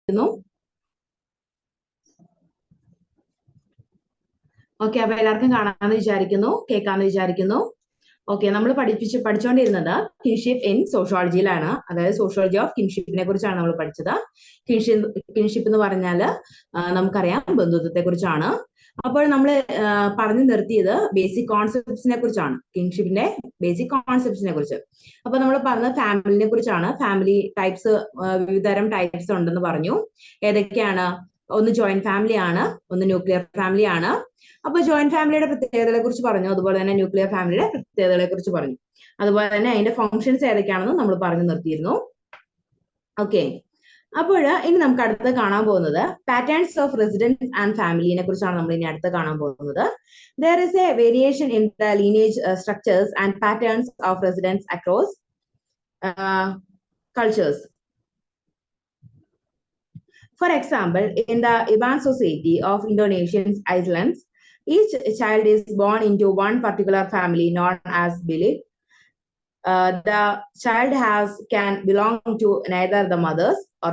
വിചാരിക്കുന്നു. ഓക്കെ, അപ്പൊ എല്ലാവർക്കും കാണാമെന്ന് വിചാരിക്കുന്നു, കേൾക്കാമെന്ന് വിചാരിക്കുന്നു. ഓക്കെ, നമ്മൾ പഠിച്ചുകൊണ്ടിരുന്നത് കിൻഷിപ്പ് ഇൻ സോഷ്യോളജിയിലാണ്. അതായത് സോഷ്യോളജി ഓഫ് കിൻഷിപ്പിനെ കുറിച്ചാണ് നമ്മൾ പഠിച്ചത്. കിൻഷിപ്പ് എന്ന് പറഞ്ഞാൽ നമുക്കറിയാം ബന്ധുത്വത്തെ കുറിച്ചാണ്. അപ്പോൾ നമ്മൾ പറഞ്ഞു നിർത്തിയത് ബേസിക് കോൺസെപ്റ്റ്സിനെ കുറിച്ചാണ്, കിൻഷിപ്പിന്റെ ബേസിക് കോൺസെപ്റ്റ്സിനെ കുറിച്ച്. അപ്പൊ നമ്മൾ പറഞ്ഞത് ഫാമിലിനെ കുറിച്ചാണ്. ഫാമിലി ടൈപ്സ്, വിവിധതരം ടൈപ്സ് ഉണ്ടെന്ന് പറഞ്ഞു. ഏതൊക്കെയാണ്? ഒന്ന് ജോയിന്റ് ഫാമിലി ആണ്, ഒന്ന് ന്യൂക്ലിയർ ഫാമിലി ആണ്. അപ്പൊ ജോയിന്റ് ഫാമിലിയുടെ പ്രത്യേകതകളെ കുറിച്ച് പറഞ്ഞു, അതുപോലെ തന്നെ ന്യൂക്ലിയർ ഫാമിലിയുടെ പ്രത്യേകതകളെ കുറിച്ച് പറഞ്ഞു. അതുപോലെ തന്നെ അതിന്റെ ഫംഗ്ഷൻസ് ഏതൊക്കെയാണെന്ന് നമ്മൾ പറഞ്ഞു നിർത്തിയിരുന്നു. ഓക്കെ, അപ്പോൾ ഇനി നമുക്ക് അടുത്ത് കാണാൻ പോകുന്നത് പാറ്റേൺസ് ഓഫ് റെസിഡൻസ് ആൻഡ് ഫാമിലിനെ കുറിച്ചാണ് നമ്മൾ ഇനി അടുത്ത് കാണാൻ പോകുന്നത്. There is a variation in the lineage structures and patterns of residence across cultures. For example, in the Iban society of Indonesian islands, each child is born into one particular family known as bilik. The child can belong to neither the mother's or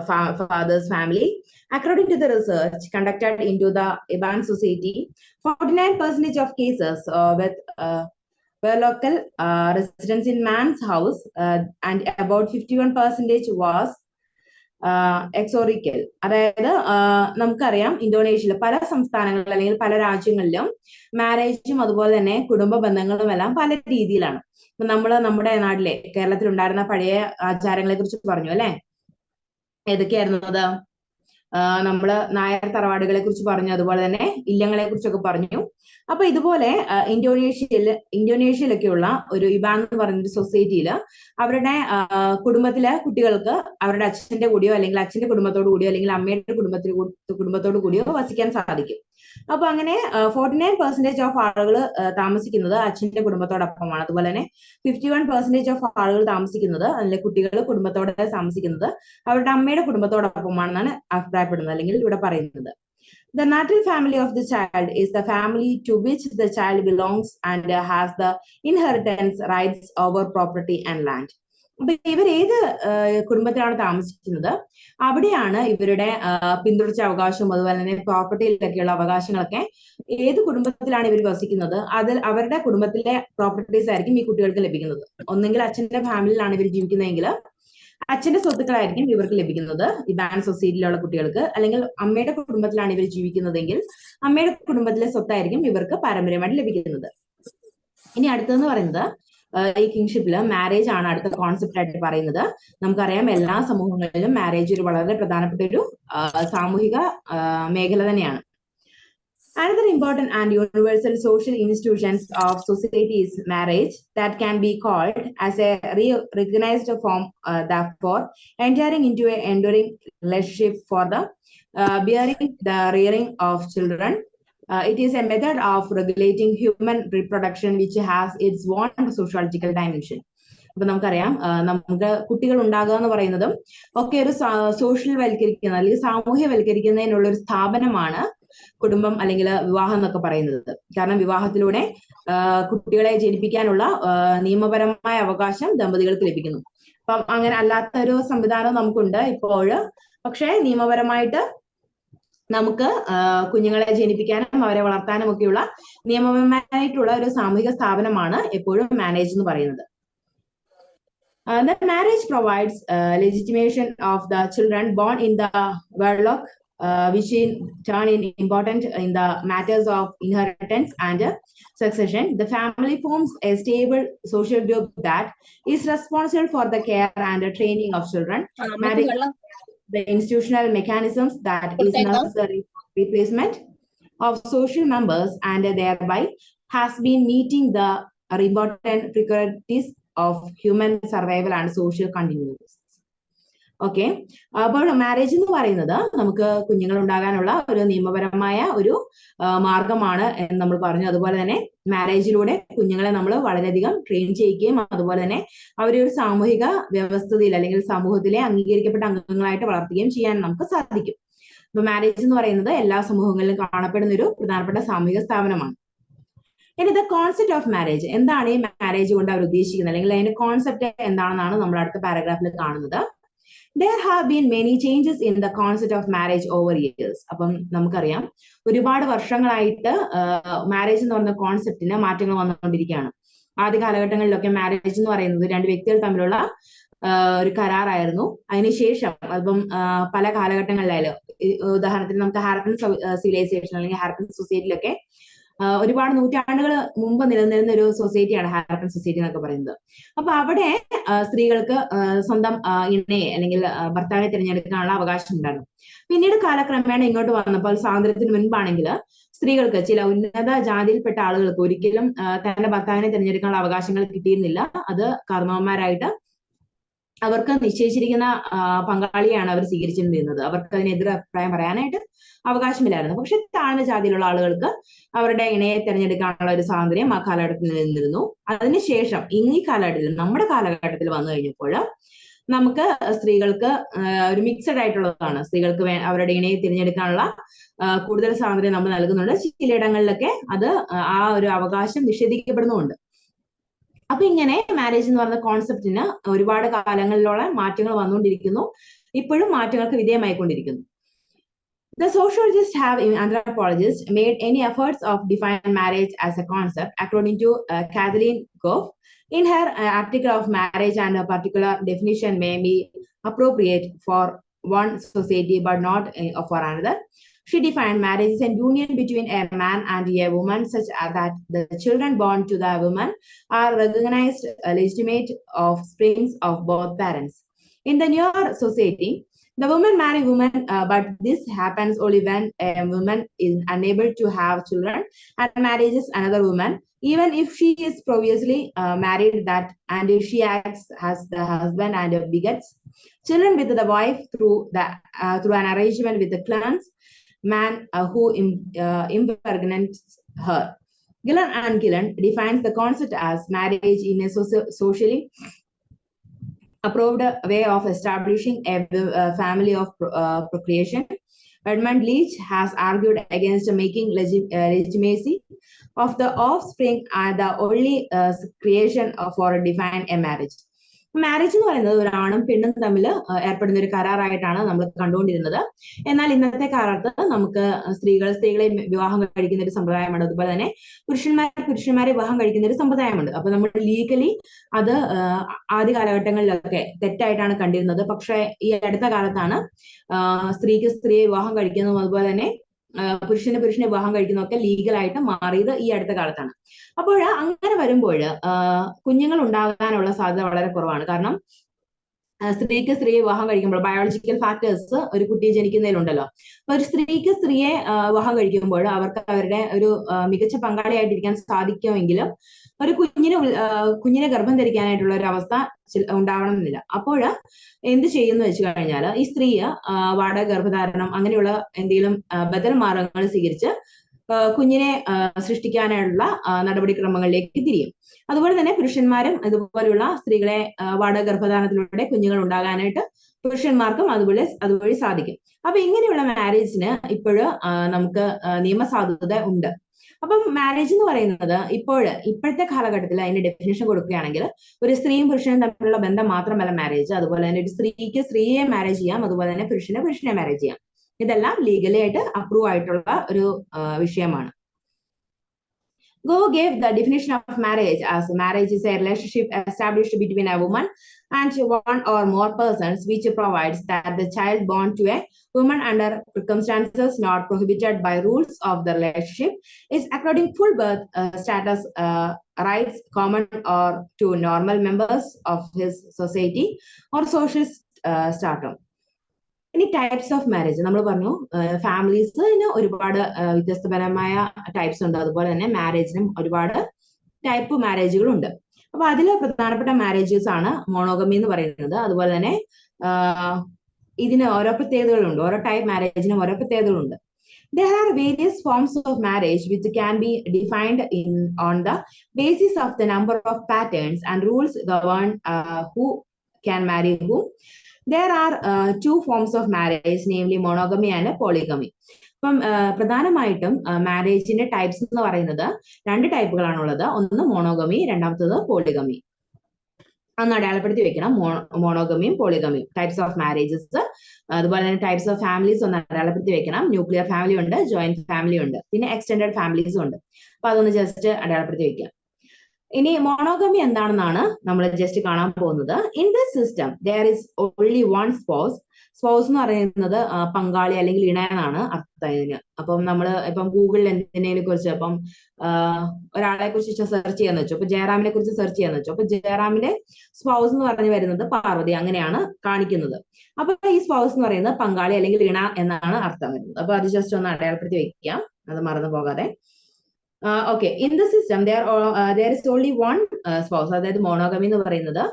father's family. According to the research conducted into the Iban society, 49% of cases were local residents in man's house, and about 51% was എക്സോറിക്കൽ. അതായത് നമുക്കറിയാം ഇന്തോനേഷ്യയിലെ പല സംസ്ഥാനങ്ങളിൽ അല്ലെങ്കിൽ പല രാജ്യങ്ങളിലും മാരേജും അതുപോലെ തന്നെ കുടുംബ ബന്ധങ്ങളും എല്ലാം പല രീതിയിലാണ്. ഇപ്പൊ നമ്മുടെ നാട്ടിലെ കേരളത്തിൽ ഉണ്ടായിരുന്ന പഴയ ആചാരങ്ങളെ കുറിച്ച് പറഞ്ഞു അല്ലെ. ഏതൊക്കെയായിരുന്നു അത്? നമ്മള് നായർ തറവാടുകളെ കുറിച്ച് പറഞ്ഞു, അതുപോലെ തന്നെ ഇല്ലങ്ങളെ കുറിച്ചൊക്കെ പറഞ്ഞു. അപ്പൊ ഇതുപോലെ ഇന്തോനേഷ്യയിലൊക്കെയുള്ള ഒരു ഇബാൻ എന്ന് പറയുന്ന സൊസൈറ്റിയിൽ അവരുടെ കുടുംബത്തിലെ കുട്ടികൾക്ക് അവരുടെ അച്ഛന്റെ കൂടിയോ അല്ലെങ്കിൽ അച്ഛന്റെ കുടുംബത്തോടു കൂടിയോ അല്ലെങ്കിൽ അമ്മയുടെ കുടുംബത്തോടു കൂടിയോ വസിക്കാൻ സാധിക്കും. അപ്പൊ അങ്ങനെ 49% ഓഫ് ആളുകൾ താമസിക്കുന്നത് അച്ഛന്റെ കുടുംബത്തോടൊപ്പമാണ്. അതുപോലെ തന്നെ 51% ഓഫ് ആളുകൾ താമസിക്കുന്നത്, അല്ലെങ്കിൽ കുട്ടികൾ കുടുംബത്തോടെ താമസിക്കുന്നത് അവരുടെ അമ്മയുടെ കുടുംബത്തോടൊപ്പമാണെന്നാണ് അഭിപ്രായപ്പെടുന്നത് അല്ലെങ്കിൽ ഇവിടെ പറയുന്നത്. The natural family of the child is the family to which the child belongs and has the inheritance rights over property and land. അപ്പൊ ഇവർ ഏത് കുടുംബത്തിലാണ് താമസിക്കുന്നത് അവിടെയാണ് ഇവരുടെ പിന്തുടർച്ച അവകാശവും അതുപോലെ തന്നെ പ്രോപ്പർട്ടിയിലൊക്കെയുള്ള അവകാശങ്ങളൊക്കെ ഏത് കുടുംബത്തിലാണ് ഇവർ വസിക്കുന്നത് അതിൽ അവരുടെ കുടുംബത്തിലെ പ്രോപ്പർട്ടീസ് ആയിരിക്കും ഈ കുട്ടികൾക്ക് ലഭിക്കുന്നത്. ഒന്നെങ്കിൽ അച്ഛന്റെ ഫാമിലിയിലാണ് ഇവർ ജീവിക്കുന്നതെങ്കിൽ അച്ഛന്റെ സ്വത്തുക്കളായിരിക്കും ഇവർക്ക് ലഭിക്കുന്നത് ഇബാൻ സൊസൈറ്റിയിലുള്ള കുട്ടികൾക്ക്. അല്ലെങ്കിൽ അമ്മയുടെ കുടുംബത്തിലാണ് ഇവർ ജീവിക്കുന്നതെങ്കിൽ അമ്മയുടെ കുടുംബത്തിലെ സ്വത്തായിരിക്കും ഇവർക്ക് പാരമ്പര്യമായിട്ട് ലഭിക്കുന്നത്. ഇനി അടുത്തെന്ന് പറയുന്നത് ഈ കിങ്ഷിപ്പില് മാരേജ് ആണ് അടുത്ത കോൺസെപ്റ്റ് ആയിട്ട് പറയുന്നത്. നമുക്കറിയാം എല്ലാ സമൂഹങ്ങളിലും മാരേജ് ഒരു വളരെ പ്രധാനപ്പെട്ട ഒരു സാമൂഹിക മേഖല തന്നെയാണ്. Another important and universal social institutions of society is marriage, that can be called as a recognized form, therefore entering into an enduring relationship for the rearing of children. It is a method of regulating human reproduction which has its own sociological dimension. അപ്പൊ നമുക്കറിയാം നമുക്ക് കുട്ടികൾ ഉണ്ടാകുക എന്ന് പറയുന്നതും ഒക്കെ ഒരു social വൽക്കരിക്കുന്ന അല്ലെങ്കിൽ സാമൂഹ്യവൽക്കരിക്കുന്നതിനുള്ള ഒരു സ്ഥാപനമാണ് കുടുംബം അല്ലെങ്കിൽ വിവാഹം എന്നൊക്കെ പറയുന്നത്. കാരണം വിവാഹത്തിലൂടെ കുട്ടികളെ ജനിപ്പിക്കാനുള്ള നിയമപരമായ അവകാശം ദമ്പതികൾക്ക് ലഭിക്കുന്നു. അപ്പം അങ്ങനെ അല്ലാത്ത ഒരു സംവിധാനം നമുക്കുണ്ട് ഇപ്പോൾ. പക്ഷേ നിയമപരമായിട്ട് നമുക്ക് കുഞ്ഞുങ്ങളെ ജനിപ്പിക്കാനും അവരെ വളർത്താനും ഒക്കെയുള്ള നിയമപരമായിട്ടുള്ള ഒരു സാമൂഹിക സ്ഥാപനമാണ് എപ്പോഴും മാരേജ് എന്ന് പറയുന്നത്. The marriage provides legitimation of the children born in the wedlock, which in turn is important in the matters of inheritance and succession. The family forms a stable social group that is responsible for the care and the training of children. Marriage, the institutional mechanisms that is necessary for replacement of social members and thereby has been meeting the important prerequisites of human survival and social continuity. Okay, അപ്പോൾ marriage എന്ന് പറയുന്നത് നമുക്ക് കുഞ്ഞുങ്ങൾ ഉണ്ടാകാനുള്ള ഒരു നിയമപരമായ ഒരു മാർഗമാണ് എന്ന് നമ്മൾ പറഞ്ഞു. അതുപോലെ തന്നെ മാരേജിലൂടെ കുഞ്ഞുങ്ങളെ നമ്മൾ വളരെയധികം ട്രെയിൻ ചെയ്യുകയും അതുപോലെ തന്നെ അവരെ ഒരു സാമൂഹിക വ്യവസ്ഥയിൽ അല്ലെങ്കിൽ സമൂഹത്തിലെ അംഗീകരിക്കപ്പെട്ട അംഗങ്ങളായിട്ട് വളർത്തുകയും ചെയ്യാൻ നമുക്ക് സാധിക്കും. അപ്പൊ മാരേജ് എന്ന് പറയുന്നത് എല്ലാ സമൂഹങ്ങളിലും കാണപ്പെടുന്ന ഒരു പ്രധാനപ്പെട്ട സാമൂഹിക സ്ഥാപനമാണ്. ഇനി ദ കോൺസെപ്റ്റ് ഓഫ് മാരേജ്, എന്താണ് ഈ മാരേജ് കൊണ്ട് അവർ ഉദ്ദേശിക്കുന്നത് അല്ലെങ്കിൽ അതിന്റെ കോൺസെപ്റ്റ് എന്താണെന്നാണ് നമ്മൾ അടുത്ത പാരഗ്രാഫിൽ കാണുന്നത്. There have been many changes in the concept of marriage over years. അപ്പം നമുക്കറിയാം ഒരുപാട് വർഷങ്ങളായിട്ട് മാരേജ് എന്ന് പറയുന്ന കോൺസെപ്റ്റിന് മാറ്റങ്ങൾ വന്നുകൊണ്ടിരിക്കുകയാണ്. ആദ്യ കാലഘട്ടങ്ങളിലൊക്കെ മാരേജ് എന്ന് പറയുന്നത് രണ്ട് വ്യക്തികൾ തമ്മിലുള്ള ഒരു കരാറായിരുന്നു. അതിനുശേഷം അപ്പം പല കാലഘട്ടങ്ങളിലായാലും ഉദാഹരണത്തിന് നമുക്ക് ഹാരപ്പൻ സിവിലൈസേഷൻ അല്ലെങ്കിൽ ഹാരപ്പൻ സൊസൈറ്റിയിലൊക്കെ ഒരുപാട് നൂറ്റാണ്ടുകൾ മുമ്പ് നിലനിന്നിരുന്ന ഒരു സൊസൈറ്റിയാണ് ഹാരപ്പൻ സൊസൈറ്റി എന്നൊക്കെ പറയുന്നത്. അപ്പൊ അവിടെ സ്ത്രീകൾക്ക് സ്വന്തം ഇണയെ അല്ലെങ്കിൽ ഭർത്താവിനെ തിരഞ്ഞെടുക്കാനുള്ള അവകാശം ഉണ്ടായിരുന്നു. പിന്നീട് കാലക്രമേണ ഇങ്ങോട്ട് വന്നപ്പോൾ സ്വാതന്ത്ര്യത്തിന് മുൻപാണെങ്കിൽ സ്ത്രീകൾക്ക് ചില ഉന്നത ജാതിയിൽപ്പെട്ട ആളുകൾക്ക് ഒരിക്കലും തന്റെ ഭർത്താവിനെ തിരഞ്ഞെടുക്കാനുള്ള അവകാശങ്ങൾ കിട്ടിയിരുന്നില്ല. അത് കാരണവന്മാരായിട്ട് അവർക്ക് നിശ്ചയിച്ചിരിക്കുന്ന പങ്കാളിയാണ് അവർ സ്വീകരിച്ചിരുന്നത്. അവർക്ക് അതിനെതിരെ അഭിപ്രായം പറയാനായിട്ട് അവകാശമില്ലായിരുന്നു. പക്ഷെ താഴ്ന്ന ജാതിയിലുള്ള ആളുകൾക്ക് അവരുടെ ഇണയെ തിരഞ്ഞെടുക്കാനുള്ള ഒരു സ്വാതന്ത്ര്യം ആ കാലഘട്ടത്തിൽ നിന്നിരുന്നു. അതിനുശേഷം ഈ കാലഘട്ടത്തിൽ നമ്മുടെ കാലഘട്ടത്തിൽ വന്നു കഴിഞ്ഞപ്പോൾ നമുക്ക് സ്ത്രീകൾക്ക് ഒരു മിക്സഡ് ആയിട്ടുള്ളതാണ്. സ്ത്രീകൾക്ക് അവരുടെ ഇണയെ തിരഞ്ഞെടുക്കാനുള്ള കൂടുതൽ സ്വാതന്ത്ര്യം നമ്മൾ നൽകുന്നുണ്ട്. ചിലയിടങ്ങളിലൊക്കെ അത് ആ ഒരു അവകാശം നിഷേധിക്കപ്പെടുന്നുമുണ്ട്. അപ്പൊ ഇങ്ങനെ മാരേജ് എന്ന് പറയുന്ന കോൺസെപ്റ്റിന് ഒരുപാട് കാലങ്ങളിലുള്ള മാറ്റങ്ങൾ വന്നുകൊണ്ടിരിക്കുന്നു. ഇപ്പോഴും മാറ്റങ്ങൾക്ക് വിധേയമായിക്കൊണ്ടിരിക്കുന്നു. The sociologists have anthropologists made any efforts of defining marriage as a concept, according to Kathleen Goff. In her article of marriage, and a particular definition may be appropriate for one society but not for another. She defined marriage as a union between a man and a woman such that the children born to the woman are recognized legitimate offsprings of both parents. In the newer society, the woman marry woman, but this happens only when a woman is unable to have children and marries another woman, even if she is previously married that, and if she acts as the husband and begets children with the wife through an arrangement with the clan's man who impregnates her. Gillen and Gillen defines the concept as marriage in a socially approved way of establishing a family of procreation. Edmund Leach has argued against making legitimacy of the offspring the only creation for defining a marriage. Marriage എന്ന് പറയുന്നത് ഒരാണും പെണ്ണും തമ്മിൽ ഏർപ്പെടുന്ന ഒരു കരാറായിട്ടാണ് നമ്മൾ കണ്ടുകൊണ്ടിരുന്നത്. എന്നാൽ ഇന്നത്തെ കാലത്ത് നമുക്ക് സ്ത്രീകളെ വിവാഹം കഴിക്കുന്ന ഒരു സമ്പ്രദായമുണ്ട്. അതുപോലെ തന്നെ പുരുഷന്മാരെ വിവാഹം കഴിക്കുന്ന ഒരു സമ്പ്രദായമുണ്ട്. അപ്പൊ നമ്മൾ ലീഗലി അത് ആദ്യ കാലഘട്ടങ്ങളിലൊക്കെ തെറ്റായിട്ടാണ് കണ്ടിരുന്നത്. പക്ഷെ ഈ അടുത്ത കാലത്താണ് സ്ത്രീക്ക് സ്ത്രീയെ വിവാഹം കഴിക്കുന്നതും അതുപോലെ തന്നെ പുരുഷനെ വിവാഹം കഴിക്കുന്നതൊക്കെ ലീഗലായിട്ട് മാറിയത് ഈ അടുത്ത കാലത്താണ്. അപ്പോൾ അങ്ങനെ വരുമ്പോൾ കുഞ്ഞുങ്ങൾ ഉണ്ടാകാനുള്ള സാധ്യത വളരെ കുറവാണ്. കാരണം സ്ത്രീക്ക് സ്ത്രീയെ വിവാഹം കഴിക്കുമ്പോൾ ബയോളജിക്കൽ ഫാക്ടേഴ്സ് ഒരു കുട്ടിയെ ജനിക്കുന്നതിലുണ്ടല്ലോ. അപ്പൊ ഒരു സ്ത്രീക്ക് സ്ത്രീയെ വിവാഹം കഴിക്കുമ്പോൾ അവർക്ക് അവരുടെ ഒരു മികച്ച പങ്കാളിയായിട്ടിരിക്കാൻ സാധിക്കുമെങ്കിലും ഒരു കുഞ്ഞിനെ ഗർഭം ധരിക്കാനായിട്ടുള്ള ഒരു അവസ്ഥ ഉണ്ടാവണമെന്നില്ല. അപ്പോൾ എന്ത് ചെയ്യുന്നു വെച്ച് കഴിഞ്ഞാൽ ഈ സ്ത്രീ വാടക ഗർഭധാരണം അങ്ങനെയുള്ള എന്തെങ്കിലും ബദൽ മാർഗങ്ങൾ സ്വീകരിച്ച് കുഞ്ഞിനെ സൃഷ്ടിക്കാനുള്ള നടപടിക്രമങ്ങളിലേക്ക് തിരിയും. അതുപോലെ തന്നെ പുരുഷന്മാരും ഇതുപോലുള്ള സ്ത്രീകളെ വാടക ഗർഭധാരണത്തിലൂടെ കുഞ്ഞുങ്ങൾ ഉണ്ടാകാനായിട്ട് പുരുഷന്മാർക്കും അതുവഴി സാധിക്കും. അപ്പൊ ഇങ്ങനെയുള്ള മാരേജിന് ഇപ്പോഴും നമുക്ക് നിയമസാധുത ഉണ്ട്. അപ്പം മാരേജ് എന്ന് പറയുന്നത് ഇപ്പോഴത്തെ കാലഘട്ടത്തിൽ അതിന്റെ ഡെഫിനേഷൻ കൊടുക്കുകയാണെങ്കിൽ ഒരു സ്ത്രീയും പുരുഷനും തമ്മിലുള്ള ബന്ധം മാത്രമല്ല മാരേജ്. അതുപോലെ തന്നെ ഒരു സ്ത്രീക്ക് സ്ത്രീയെ മാരേജ് ചെയ്യാം, അതുപോലെ തന്നെ പുരുഷനെ മാരേജ് ചെയ്യാം. ഇതെല്ലാം ലീഗലി ആയിട്ട് അപ്രൂവ് ആയിട്ടുള്ള ഒരു വിഷയമാണ്. Go gave the definition of marriage as marriage is a relationship established between a woman and one or more persons, which provides that the child born to a woman under circumstances not prohibited by rules of the relationship is according full birth status rights common or to normal members of his society or social stratum. ഇനി types of marriage നമ്മൾ പറഞ്ഞു. ഫാമിലീസിന് ഒരുപാട് വ്യത്യസ്തപരമായ types ഉണ്ട്. അതുപോലെ തന്നെ മാരേജിനും ഒരുപാട് type മാരേജുകളുണ്ട്. അപ്പൊ അതിൽ പ്രധാനപ്പെട്ട മാരേജസ് ആണ് മോണോഗമി എന്ന് പറയുന്നത്. അതുപോലെ തന്നെ ഇതിന് ഓരോ പ്രത്യേകതകളുണ്ട്. ഓരോ ടൈപ്പ് മാരേജിനും ഓരോ പ്രത്യേകതകളുണ്ട്. There are various forms of marriage which can be defined on the basis of the number of patterns and rules govern who can marry whom. There are two forms of marriage, namely monogamy and polygamy. അപ്പം പ്രധാനമായിട്ടും മാരേജിന്റെ types എന്ന് പറയുന്നത് രണ്ട് ടൈപ്പുകളാണുള്ളത്. ഒന്ന് monogamy, രണ്ടാമത്തത് polygamy. അന്ന് അടയാളപ്പെടുത്തി വെക്കണം. മോണോഗമിയും പോളിഗമിയും, ടൈപ്സ് ഓഫ് മാരേജസ്, അതുപോലെ തന്നെ ടൈപ്സ് ഓഫ് ഫാമിലീസ് ഒന്ന് അടയാളപ്പെടുത്തി വെക്കണം. ന്യൂക്ലിയർ ഫാമിലി ഉണ്ട്, ജോയിന്റ് ഫാമിലി ഉണ്ട്, പിന്നെ എക്സ്റ്റെൻഡഡ് ഫാമിലീസും ഉണ്ട്. അപ്പൊ അതൊന്ന് ജസ്റ്റ് അടയാളപ്പെടുത്തി വെക്കാം. ഇനി മോണോഗമി എന്താണെന്നാണ് നമ്മൾ ജസ്റ്റ് കാണാൻ പോകുന്നത്. In this system there is only one spouse. Spouse എന്ന് പറയുന്നത് പങ്കാളി അല്ലെങ്കിൽ ഇണ എന്നാണ് അർത്ഥം ഇതിന്. അപ്പം നമ്മൾ ഇപ്പം ഗൂഗിളിൽ എന്തിനേലും കുറിച്ച് ഇപ്പം ഒരാളെ കുറിച്ച് സെർച്ച് ചെയ്യാന്ന് വെച്ചു, അപ്പൊ ജയറാമിനെ കുറിച്ച് സെർച്ച് ചെയ്യാന്ന് വെച്ചു, അപ്പൊ ജയറാമിന്റെ സ്പൗസ് എന്ന് പറഞ്ഞു വരുന്നത് പാർവതി, അങ്ങനെയാണ് കാണിക്കുന്നത്. അപ്പൊ ഈ സ്പൗസ് എന്ന് പറയുന്നത് പങ്കാളി അല്ലെങ്കിൽ ഇണ എന്നാണ് അർത്ഥം വരുന്നത്. അപ്പൊ അത് ജസ്റ്റ് ഒന്ന് അടയാളപ്പെടുത്തി വെക്കാം, അത് മറന്നു പോകാതെ. Okay, in the system there is only one spouse. അതായത് മോണോഗമി എന്ന് പറയുന്നത്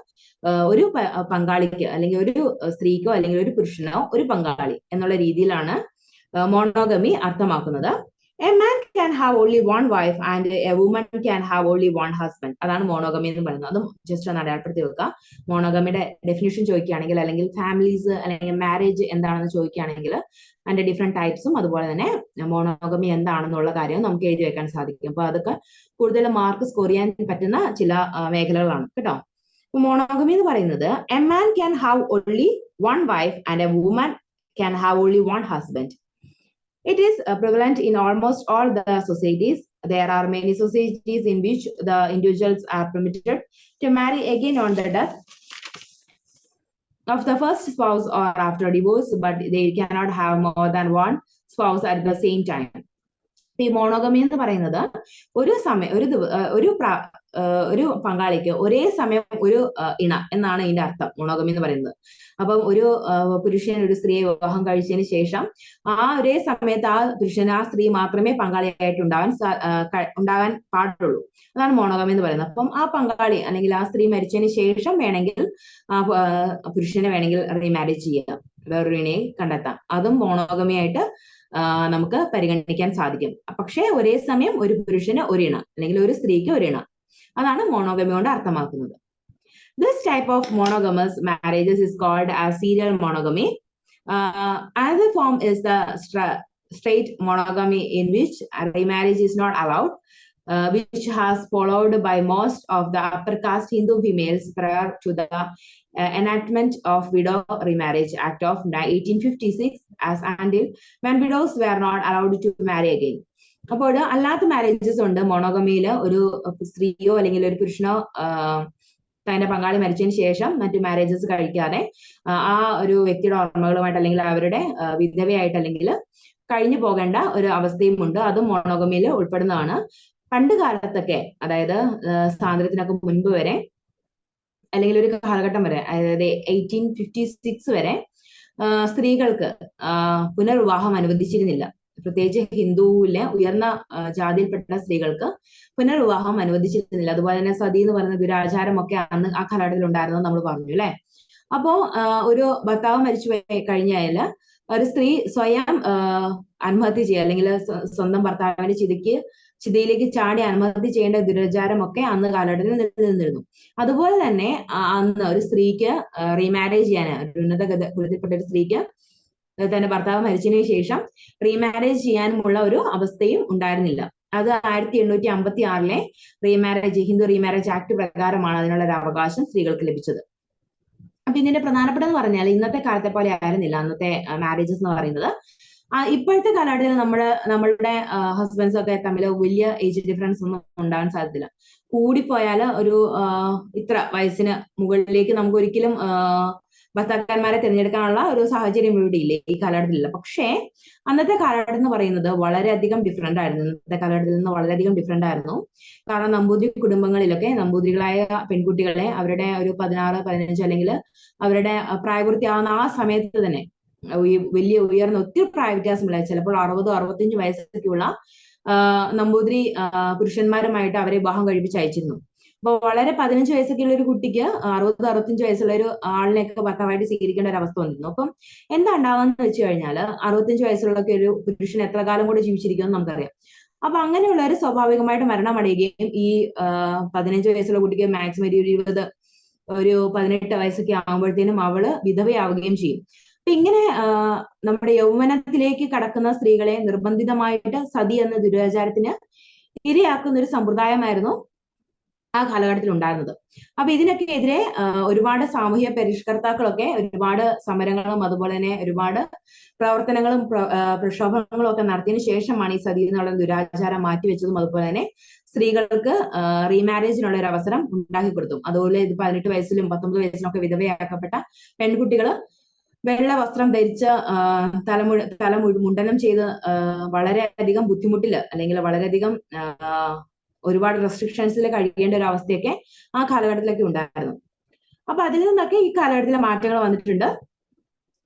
ഒരു പങ്കാളിക്ക് അല്ലെങ്കിൽ ഒരു സ്ത്രീക്കോ അല്ലെങ്കിൽ ഒരു പുരുഷനോ ഒരു പങ്കാളി എന്നുള്ള രീതിയിലാണ് മോണോഗമി അർത്ഥമാക്കുന്നത്. A man can have only one wife and a woman can have only one husband. അതാണ് മോണോഗമി എന്ന് പറയുന്നത്. അതും ജസ്റ്റ് ഒന്ന് അടയാളപ്പെടുത്തി വെക്കുക. മോണോഗമിയുടെ ഡെഫിനിഷൻ ചോദിക്കുകയാണെങ്കിൽ, അല്ലെങ്കിൽ ഫാമിലീസ് അല്ലെങ്കിൽ മാരേജ് എന്താണെന്ന് ചോദിക്കുകയാണെങ്കിൽ അതിന്റെ ഡിഫറെന്റ് ടൈപ്സും അതുപോലെ തന്നെ മോണോഗമി എന്താണെന്നുള്ള കാര്യം നമുക്ക് എഴുതി വെക്കാൻ സാധിക്കും. അപ്പൊ അതൊക്കെ കൂടുതൽ മാർക്ക് സ്കോർ ചെയ്യാൻ പറ്റുന്ന ചില മേഖലകളാണ് കേട്ടോ. മോണോഗമി എന്ന് പറയുന്നത് a man can have only one wife and a woman can have only one husband. It is prevalent in almost all the societies. There are many societies in which the individuals are permitted to marry again on the death of the first spouse or after divorce, but they cannot have more than one spouse at the same time. ഈ monogamy എന്ന് പറയുന്നത് ഒരു പങ്കാളിക്ക് ഒരേ സമയം ഒരു ഇണ എന്നാണ് ഇതിന്റെ അർത്ഥം, മോണോഗമി എന്ന് പറയുന്നത്. അപ്പം ഒരു പുരുഷൻ ഒരു സ്ത്രീയെ വിവാഹം കഴിച്ചതിന് ശേഷം ആ ഒരേ സമയത്ത് ആ പുരുഷൻ ആ സ്ത്രീ മാത്രമേ പങ്കാളിയായിട്ട് ഉണ്ടാകാൻ പാടുള്ളൂ. അതാണ് മോണോഗമി എന്ന് പറയുന്നത്. അപ്പം ആ പങ്കാളി അല്ലെങ്കിൽ ആ സ്ത്രീ മരിച്ചതിന് ശേഷം വേണമെങ്കിൽ ആ പുരുഷനെ വേണമെങ്കിൽ റീമാരേജ് ചെയ്യാം, വേറൊരു ഇണയെ കണ്ടെത്താം. അതും മോണോഗമി ആയിട്ട് നമുക്ക് പരിഗണിക്കാൻ സാധിക്കും. പക്ഷേ ഒരേ സമയം ഒരു പുരുഷന് ഒരിണ അല്ലെങ്കിൽ ഒരു സ്ത്രീക്ക് ഒരിണ, അതാണ് മോണോഗമി കൊണ്ട് അർത്ഥമാക്കുന്നത്. This type of monogamous marriages is called as serial monogamy. Another form is the straight monogamy, in which remarriage is not allowed, which has followed by most of the upper caste Hindu females prior to the enactment of Widow Remarriage Act of 1856, as until when widows were not allowed to marry again. അപ്പോൾ അല്ലാത്ത marriages ഉണ്ട് മോണോഗമിയിൽ. ഒരു സ്ത്രീയോ അല്ലെങ്കിൽ ഒരു പുരുഷനോ തന്റെ പങ്കാളി മരിച്ചതിന് ശേഷം മറ്റു മാരേജസ് കഴിക്കാതെ ആ ഒരു വ്യക്തിയുടെ ഓർമ്മകളുമായിട്ട് അല്ലെങ്കിൽ അവരുടെ വിധവയായിട്ട് അല്ലെങ്കിൽ കഴിഞ്ഞു പോകേണ്ട ഒരു അവസ്ഥയും ഉണ്ട്. അതും മോണോഗമിയിൽ ഉൾപ്പെടുന്നതാണ്. പണ്ട് കാലത്തൊക്കെ, അതായത് സ്വാതന്ത്ര്യത്തിനൊക്കെ മുൻപ് വരെ അല്ലെങ്കിൽ ഒരു കാലഘട്ടം വരെ, അതായത് 1856 വരെ സ്ത്രീകൾക്ക് പുനർവിവാഹം അനുവദിച്ചിരുന്നില്ല. പ്രത്യേകിച്ച് ഹിന്ദുവിലെ ഉയർന്ന ജാതിയിൽപ്പെട്ട സ്ത്രീകൾക്ക് പുനർവിവാഹം അനുവദിച്ചിരുന്നില്ല. അതുപോലെ തന്നെ സതി എന്ന് പറയുന്ന ദുരാചാരമൊക്കെ അന്ന് ആ കാലഘട്ടത്തിൽ ഉണ്ടായിരുന്നു നമ്മൾ പറഞ്ഞു അല്ലെ. അപ്പോ ഒരു ഭർത്താവ് മരിച്ചു കഴിഞ്ഞാൽ ഒരു സ്ത്രീ സ്വയം ആത്മഹത്യ ചെയ്യുക അല്ലെങ്കിൽ സ്വന്തം ഭർത്താവിന്റെ ചിതയിലേക്ക് ചാടി ആത്മഹത്യ ചെയ്യേണ്ട ദുരാചാരമൊക്കെ അന്ന് കാലഘട്ടത്തിൽ നിലനിന്നിരുന്നു. അതുപോലെ തന്നെ അന്ന് ഒരു സ്ത്രീക്ക് റീമാരേജ് ചെയ്യാൻ, ഒരു ഉന്നത കുലത്തിൽപ്പെട്ട ഒരു സ്ത്രീക്ക് തന്റെ ഭർത്താവ് മരിച്ചതിന് ശേഷം റീമാരേജ് ചെയ്യാനുമുള്ള ഒരു അവസ്ഥയും ഉണ്ടായിരുന്നില്ല. അത് 1856 റീമാരേജ്, ഹിന്ദു റീമാരേജ് ആക്ട് പ്രകാരമാണ് അതിനുള്ള ഒരു അവകാശം സ്ത്രീകൾക്ക് ലഭിച്ചത്. അപ്പൊ ഇതിന്റെ പ്രധാനപ്പെട്ടതെന്ന് പറഞ്ഞാൽ ഇന്നത്തെ കാലത്തെ പോലെ ആയിരുന്നില്ല അന്നത്തെ മാരേജസ് എന്ന് പറയുന്നത്. ഇപ്പോഴത്തെ കാലഘട്ടത്തിൽ നമ്മളുടെ ഹസ്ബൻഡ്സ് ഒക്കെ തമ്മിൽ വലിയ ഏജ് ഡിഫറൻസ് ഒന്നും ഉണ്ടാകാൻ സാധ്യതയില്ല. കൂടിപ്പോയാൽ ഒരു ഇത്ര വയസ്സിന് മുകളിലേക്ക് നമുക്ക് ഒരിക്കലും ഭർത്താക്കന്മാരെ തിരഞ്ഞെടുക്കാനുള്ള ഒരു സാഹചര്യം ഇവിടെ ഇല്ല, ഈ കാലഘട്ടത്തിലില്ല. പക്ഷേ അന്നത്തെ കാലഘട്ടം എന്ന് പറയുന്നത് വളരെയധികം ഡിഫറെന്റ് ആയിരുന്നു. ഇന്നത്തെ കാലഘട്ടത്തിൽ നിന്ന് വളരെയധികം ഡിഫറെന്റ് ആയിരുന്നു. കാരണം നമ്പൂതിരി കുടുംബങ്ങളിലൊക്കെ നമ്പൂതിരികളായ പെൺകുട്ടികളെ അവരുടെ ഒരു 16, 15 അല്ലെങ്കിൽ അവരുടെ പ്രായപൂർത്തിയാവുന്ന ആ സമയത്ത് തന്നെ വലിയ ഉയർന്ന ഒത്തിരി പ്രായ വ്യത്യാസമില്ല, ചിലപ്പോൾ 60, 65 വയസ്സൊക്കെയുള്ള നമ്പൂതിരി പുരുഷന്മാരുമായിട്ട് അവരെ വിവാഹം കഴിപ്പിച്ച് അയച്ചിരുന്നു. അപ്പൊ വളരെ 15 വയസ്സൊക്കെയുള്ള ഒരു കുട്ടിക്ക് 60, 65 വയസ്സുള്ള ഒരു ആളിനെയൊക്കെ ഭർത്താവായിട്ട് സ്വീകരിക്കേണ്ട ഒരു അവസ്ഥ വന്നിരുന്നു. അപ്പം എന്താ ഉണ്ടാവുകയെന്ന് വെച്ച് കഴിഞ്ഞാൽ 65 വയസ്സുള്ള ഒരു പുരുഷൻ എത്ര കാലം കൂടെ ജീവിച്ചിരിക്കുമെന്ന് നമുക്കറിയാം. അപ്പൊ അങ്ങനെയുള്ളവർ സ്വാഭാവികമായിട്ട് മരണമടയുകയും ഈ 15 വയസ്സുള്ള കുട്ടിക്ക് മാക്സിമം ഒരു 18 വയസ്സൊക്കെ ആകുമ്പോഴത്തേനും അവള് വിധവയാവുകയും ചെയ്യും. അപ്പൊ ഇങ്ങനെ നമ്മുടെ യൗവനത്തിലേക്ക് കടക്കുന്ന സ്ത്രീകളെ നിർബന്ധിതമായിട്ട് സതി എന്ന ദുരാചാരത്തിന് ഇരയാക്കുന്ന ഒരു സമ്പ്രദായമായിരുന്നു ആ കാലഘട്ടത്തിൽ ഉണ്ടായിരുന്നത്. അപ്പൊ ഇതിനൊക്കെ എതിരെ ഒരുപാട് സാമൂഹ്യ പരിഷ്കർത്താക്കളൊക്കെ ഒരുപാട് സമരങ്ങളും അതുപോലെ തന്നെ ഒരുപാട് പ്രവർത്തനങ്ങളും പ്രക്ഷോഭങ്ങളും ഒക്കെ നടത്തിയതിനു ശേഷമാണ് ഈ സതി എന്നുള്ള ദുരാചാരം മാറ്റിവെച്ചതും അതുപോലെ തന്നെ സ്ത്രീകൾക്ക് റീമാരേജിനുള്ള ഒരു അവസരം ഉണ്ടാക്കി കൊടുത്തു. അതുപോലെ ഇത് 18 വയസ്സിലും 19 വയസ്സിലും ഒക്കെ വിധവയാക്കപ്പെട്ട പെൺകുട്ടികൾ വെള്ള വസ്ത്രം ധരിച്ച് തല മുണ്ടനം ചെയ്ത് വളരെയധികം ബുദ്ധിമുട്ടില് അല്ലെങ്കിൽ വളരെയധികം ഒരുപാട് റെസ്ട്രിക്ഷൻസിൽ കഴിയേണ്ട ഒരു അവസ്ഥയൊക്കെ ആ കാലഘട്ടത്തിലൊക്കെ ഉണ്ടായിരുന്നു. അപ്പൊ അതിൽ നിന്നൊക്കെ ഈ കാലഘട്ടത്തിലെ മാറ്റങ്ങൾ വന്നിട്ടുണ്ട്.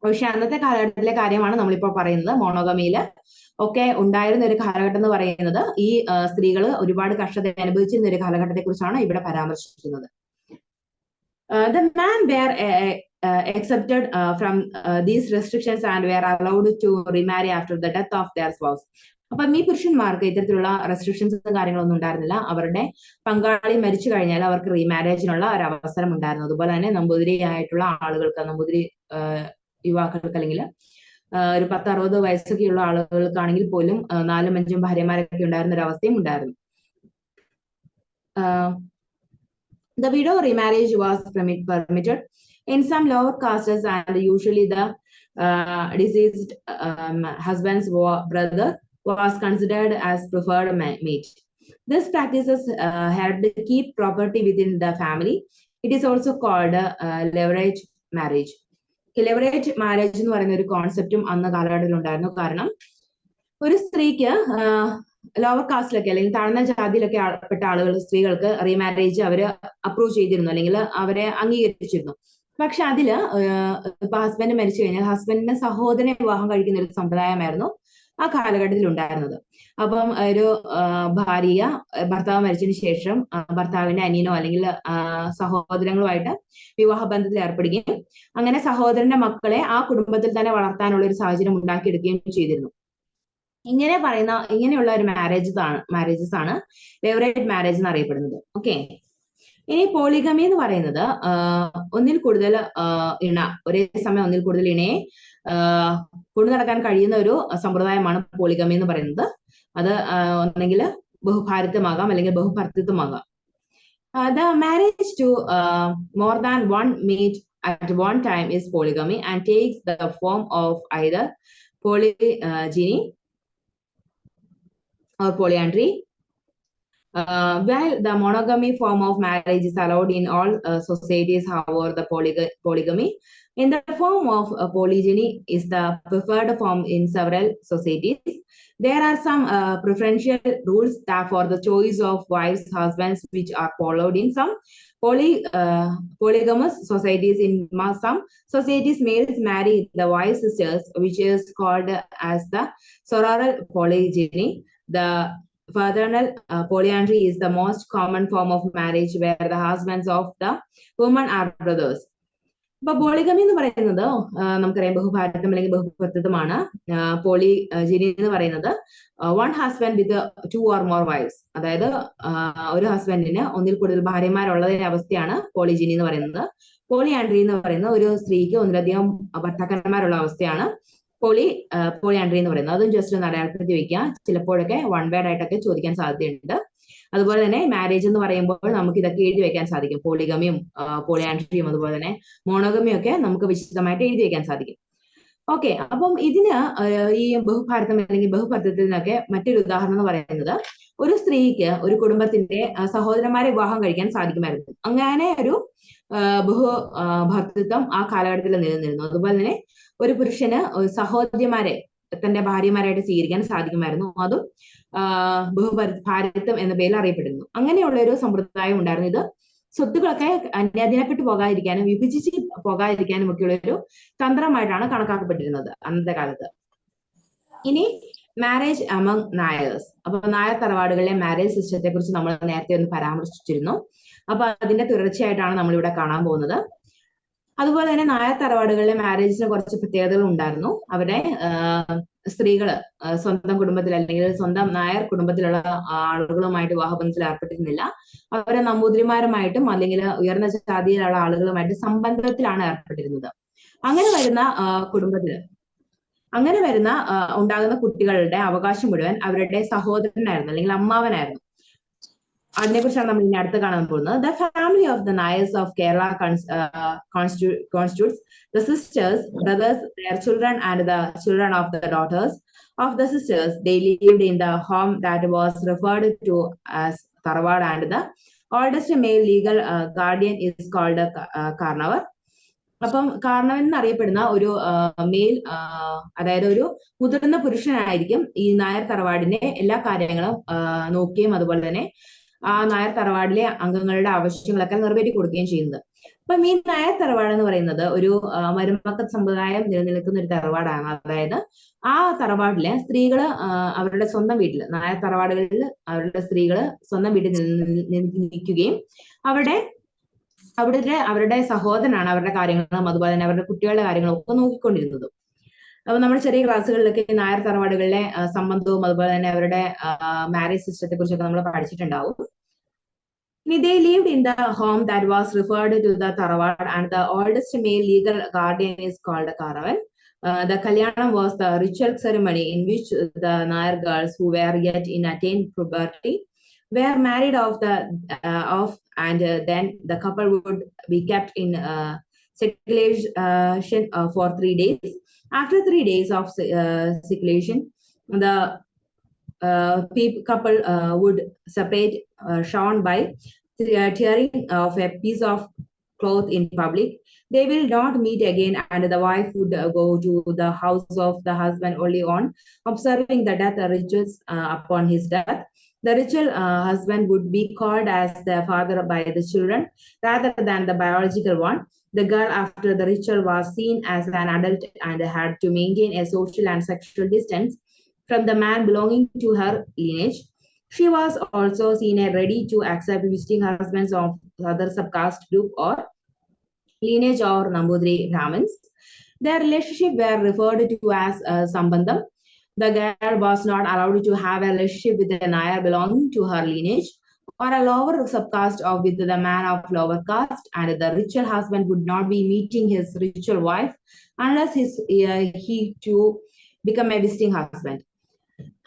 പക്ഷെ അന്നത്തെ കാലഘട്ടത്തിലെ കാര്യമാണ് നമ്മളിപ്പോൾ പറയുന്നത്. മോണോഗമിയില് ഒക്കെ ഉണ്ടായിരുന്ന ഒരു കാലഘട്ടം എന്ന് പറയുന്നത് ഈ സ്ത്രീകൾ ഒരുപാട് കഷ്ടത അനുഭവിച്ചിരുന്ന ഒരു കാലഘട്ടത്തെ കുറിച്ചാണ് ഇവിടെ പരാമർശിക്കുന്നത്. The man were accepted from these restrictions and were allowed to remarry after the death of their spouse. അപ്പം ഈ പുരുഷന്മാർക്ക് ഇത്തരത്തിലുള്ള റെസ്ട്രിക്ഷൻസും കാര്യങ്ങളൊന്നും ഉണ്ടായിരുന്നില്ല. അവരുടെ പങ്കാളി മരിച്ചു കഴിഞ്ഞാൽ അവർക്ക് റീമാരേജിനുള്ള ഒരു അവസരം ഉണ്ടായിരുന്നു. അതുപോലെ തന്നെ നമ്പൂതിരി ആയിട്ടുള്ള ആളുകൾക്ക്, നമ്പൂതിരി യുവാക്കൾക്ക് അല്ലെങ്കിൽ ഒരു 10-60 വയസ്സൊക്കെയുള്ള ആളുകൾക്കാണെങ്കിൽ പോലും 4-5 ഭാര്യമാരൊക്കെ ഉണ്ടായിരുന്ന ഒരു അവസ്ഥയും ഉണ്ടായിരുന്നു. The widow remarriage was permitted in some lower castes, and usually the deceased husband's brother was considered as preferred mate. This practices helped to keep property within the family. It is also called leverage marriage. Leverage marriage എന്ന് പറയുന്ന ഒരു കോൺസെപ്റ്റും അന്ന് കാലഘട്ടത്തിൽ ഉണ്ടായിരുന്നു. കാരണം ഒരു സ്ത്രീക്ക് lower കാസ്റ്റിലൊക്കെ അല്ലെങ്കിൽ താഴ്ന്ന ജാതിയിലൊക്കെ പെട്ട ആളുകൾ, സ്ത്രീകൾക്ക് റീമാരേജ് അവര് അപ്രൂവ് ചെയ്തിരുന്നു അല്ലെങ്കിൽ അവരെ അംഗീകരിച്ചിരുന്നു. പക്ഷെ അതില് ഇപ്പൊ ഹസ്ബൻഡ് മരിച്ചു കഴിഞ്ഞാൽ ഹസ്ബൻഡിന്റെ സഹോദരനെ വിവാഹം കഴിക്കുന്ന ഒരു സമ്പ്രദായമായിരുന്നു ആ കാലഘട്ടത്തിൽ ഉണ്ടായിരുന്നത്. അപ്പം ഒരു ഭാര്യ ഭർത്താവ് മരിച്ചതിന് ശേഷം ഭർത്താവിന്റെ അനിയനോ അല്ലെങ്കിൽ സഹോദരങ്ങളുമായിട്ട് വിവാഹ ബന്ധത്തിൽ ഏർപ്പെടുകയും അങ്ങനെ സഹോദരന്റെ മക്കളെ ആ കുടുംബത്തിൽ തന്നെ വളർത്താനുള്ള ഒരു സാഹചര്യം ഉണ്ടാക്കിയെടുക്കുകയും ചെയ്തിരുന്നു. ഇങ്ങനെയുള്ള ഒരു മാരേജസ് ആണ് ലെവറേജ് മാരേജ് എന്ന് അറിയപ്പെടുന്നത്. ഓക്കെ, ഇനി പോളിഗമി എന്ന് പറയുന്നത് ഒന്നിൽ കൂടുതൽ ഒരേ സമയം ഒന്നിൽ കൂടുതൽ ഇണയെ കൊണ്ടു നടക്കാൻ കഴിയുന്ന ഒരു സമ്പ്രദായമാണ് പോളിഗമി എന്ന് പറയുന്നത്. അത് ഒന്നെങ്കിൽ ബഹുഭാരിത്വമാകാം അല്ലെങ്കിൽ ബഹുഭർത്തൃത്വമാകാം. The marriage to more than one mate at one time is polygamy and takes the form of either polygyny or polyandry. While the monogamy form of marriage is allowed in all societies, however, the polygamy in the form of polygyny is the preferred form in several societies. There are some preferential rules for the choice of wives, husbands, which are followed in some polygamous societies. In some societies, males marry the wives' sisters, which is called as the sororal polygyny. The fraternal polyandry is the most common form of marriage, where the husbands of the women are brothers. ഇപ്പൊ polygamy എന്ന് പറയുന്നത് നമുക്കറിയാം ബഹുഭാരിത്വം അല്ലെങ്കിൽ ബഹുഭർത്തൃത്വമാണ്. പോളിജിനി എന്ന് പറയുന്നത് one husband with 2 or more wives, അതായത് ഒരു ഹസ്ബൻഡിന് ഒന്നിൽ കൂടുതൽ ഭാര്യമാരുള്ളതിന്റെ അവസ്ഥയാണ് പോളിജിനി എന്ന് പറയുന്നത്. പോളിയാൻഡ്രി എന്ന് പറയുന്ന ഒരു സ്ത്രീക്ക് ഒന്നിലധികം ഭർത്താക്കന്മാരുള്ള അവസ്ഥയാണ് പോളിയാൻഡ്രി എന്ന് പറയുന്നത്. അതും ജസ്റ്റ് ഒന്ന് അടയാളപ്പെടുത്തി വെക്കുക. ചിലപ്പോഴൊക്കെ വൺ വേർഡ് ആയിട്ടൊക്കെ ചോദിക്കാൻ സാധ്യതയുണ്ട്. അതുപോലെ തന്നെ മാരേജ് എന്ന് പറയുമ്പോൾ നമുക്ക് ഇതൊക്കെ എഴുതി വെക്കാൻ സാധിക്കും. പോളിഗമിയും പോളിയാൻഡ്രിയും അതുപോലെ തന്നെ മോണോഗമിയും ഒക്കെ നമുക്ക് വിശദമായിട്ട് എഴുതി വെക്കാൻ സാധിക്കും. ഓക്കെ, അപ്പം ഇതിന് ഈ ബഹുഭാരതം അല്ലെങ്കിൽ ബഹുഭർത്തൃത്വത്തിനൊക്കെ മറ്റൊരു ഉദാഹരണം എന്ന് പറയുന്നത് ഒരു സ്ത്രീക്ക് ഒരു കുടുംബത്തിന്റെ സഹോദരന്മാരെ വിവാഹം കഴിക്കാൻ സാധിക്കുമായിരുന്നു. അങ്ങനെ ഒരു ബഹുഭർത്തൃത്വം ആ കാലഘട്ടത്തിൽ നിലനിന്നിരുന്നു. അതുപോലെ തന്നെ ഒരു പുരുഷന് സഹോദരിമാരെ തന്റെ ഭാര്യമാരായിട്ട് സ്വീകരിക്കാൻ സാധിക്കുമായിരുന്നു. അതും ബഹുഭാരിത്വം എന്ന പേരിൽ അറിയപ്പെടുന്നു. അങ്ങനെയുള്ള ഒരു സമ്പ്രദായം ഉണ്ടായിരുന്നു. ഇത് സ്വത്തുക്കളൊക്കെ അന്യാധീനപ്പെട്ടു പോകാതിരിക്കാനും വിഭജിച്ച് പോകാതിരിക്കാനും ഒക്കെയുള്ള ഒരു തന്ത്രമായിട്ടാണ് കണക്കാക്കപ്പെട്ടിരുന്നത് അന്നത്തെ കാലത്ത്. ഇനി മാരേജ് അമംഗ് നായേഴ്സ്. അപ്പൊ നായർ തറവാടുകളിലെ മാരേജ് സിസ്റ്റത്തെ കുറിച്ച് നമ്മൾ നേരത്തെ ഒന്ന് പരാമർശിച്ചിരുന്നു. അപ്പൊ അതിന്റെ തുടർച്ചയായിട്ടാണ് നമ്മളിവിടെ കാണാൻ പോകുന്നത്. അതുപോലെ തന്നെ നായർ തറവാടുകളിലെ മാരേജിന് കുറച്ച് പ്രത്യേകതകൾ ഉണ്ടായിരുന്നു. അവിടെ സ്ത്രീകള് സ്വന്തം കുടുംബത്തിൽ അല്ലെങ്കിൽ സ്വന്തം നായർ കുടുംബത്തിലുള്ള ആളുകളുമായിട്ട് വിവാഹബന്ധത്തിൽ ഏർപ്പെട്ടിരുന്നില്ല. അവരെ നമ്പൂതിരിമാരുമായിട്ടും അല്ലെങ്കിൽ ഉയർന്ന ജാതിയിലുള്ള ആളുകളുമായിട്ട് സംബന്ധത്തിലാണ് ഏർപ്പെട്ടിരുന്നത്. അങ്ങനെ വരുന്ന ഉണ്ടാകുന്ന കുട്ടികളുടെ അവകാശം മുഴുവൻ അവരുടെ സഹോദരനായിരുന്നു അല്ലെങ്കിൽ അമ്മാവനായിരുന്നു. അതിനെക്കുറിച്ചാണ് നമ്മൾ ഇനി അടുത്ത് കാണാൻ പോകുന്നത്. The family of the Nairs of Kerala constitutes the sisters, brothers, their children, and the children of the daughters of the sisters. They lived in the home that was referred to as Tarwad, and the oldest male legal guardian is called Karnavar. അപ്പം കാർണവൻ എന്നറിയപ്പെടുന്ന ഒരു mail, അതായത് ഒരു മുതിർന്ന പുരുഷനായിരിക്കും ഈ നായർ തറവാടിന്റെ എല്ലാ കാര്യങ്ങളും നോക്കുകയും അതുപോലെ തന്നെ ആ നായർ തറവാടിലെ അംഗങ്ങളുടെ ആവശ്യങ്ങളൊക്കെ നിറവേറ്റി കൊടുക്കുകയും ചെയ്യുന്നത്. അപ്പം ഈ നായർ തറവാട് എന്ന് പറയുന്നത് ഒരു മരുമക്കൾ സമ്പ്രദായം നിലനിൽക്കുന്ന ഒരു തറവാടാണ്. അതായത് ആ തറവാടിലെ സ്ത്രീകള് അവരുടെ സ്വന്തം വീട്ടില്, നായർ തറവാടുകളിൽ അവരുടെ സ്ത്രീകള് സ്വന്തം വീട്ടിൽ നിൽക്കുകയും അവരുടെ സഹോദരനാണ് അവരുടെ കാര്യങ്ങളും അതുപോലെ തന്നെ അവരുടെ കുട്ടികളുടെ കാര്യങ്ങളും ഒക്കെ നോക്കിക്കൊണ്ടിരുന്നത്. അപ്പൊ നമ്മുടെ ചെറിയ ക്ലാസ്സുകളിലൊക്കെ നായർ തറവാടുകളിലെ സംബന്ധവും അതുപോലെ തന്നെ അവരുടെ മാരേജ് സിസ്റ്റത്തെ കുറിച്ചൊക്കെ നമ്മൾ പഠിച്ചിട്ടുണ്ടാവും. They lived in the home that was referred to the Tarawad, and the oldest male legal guardian is called Karavan. The Kalyanam was the ritual ceremony in which the Nair girls who were yet in attained puberty were married off, and then the couple would be kept in seclusion for 3 days. After 3 days of seclusion, the couple would separate, shown by tearing of a piece of cloth in public. They will not meet again, and the wife would go to the house of the husband only on observing the death rituals upon his death. The ritual husband would be called as the father by the children rather than the biological one. The girl after the ritual was seen as an adult and had to maintain a social and sexual distance from the man belonging to her lineage. She was also seen as ready to accept visiting husbands of other subcaste group or lineage or Nambudri Brahmins. Their relationship were referred to as Sambandham. The girl was not allowed to have a relationship with a Nair belonging to her lineage or a lower subcaste or with the man of lower caste, and the ritual husband would not be meeting his ritual wife unless he too become a visiting husband.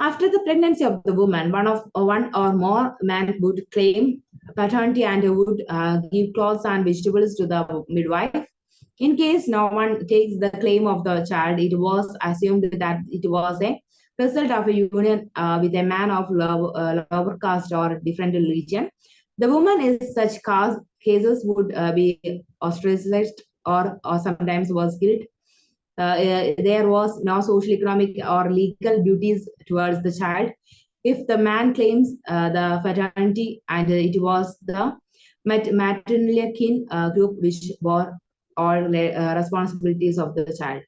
After the pregnancy of the woman, one or more men would claim paternity and would give clothes and vegetables to the midwife. In case no one takes the claim of the child, it was assumed that it was a result of a union with a man of lower caste or different religion. The woman in such cases would be ostracized or sometimes was killed. There was no social, economic, or legal duties towards the child. If the man claims the paternity, and it was the matrilineal kin group which bore all responsibilities of the child.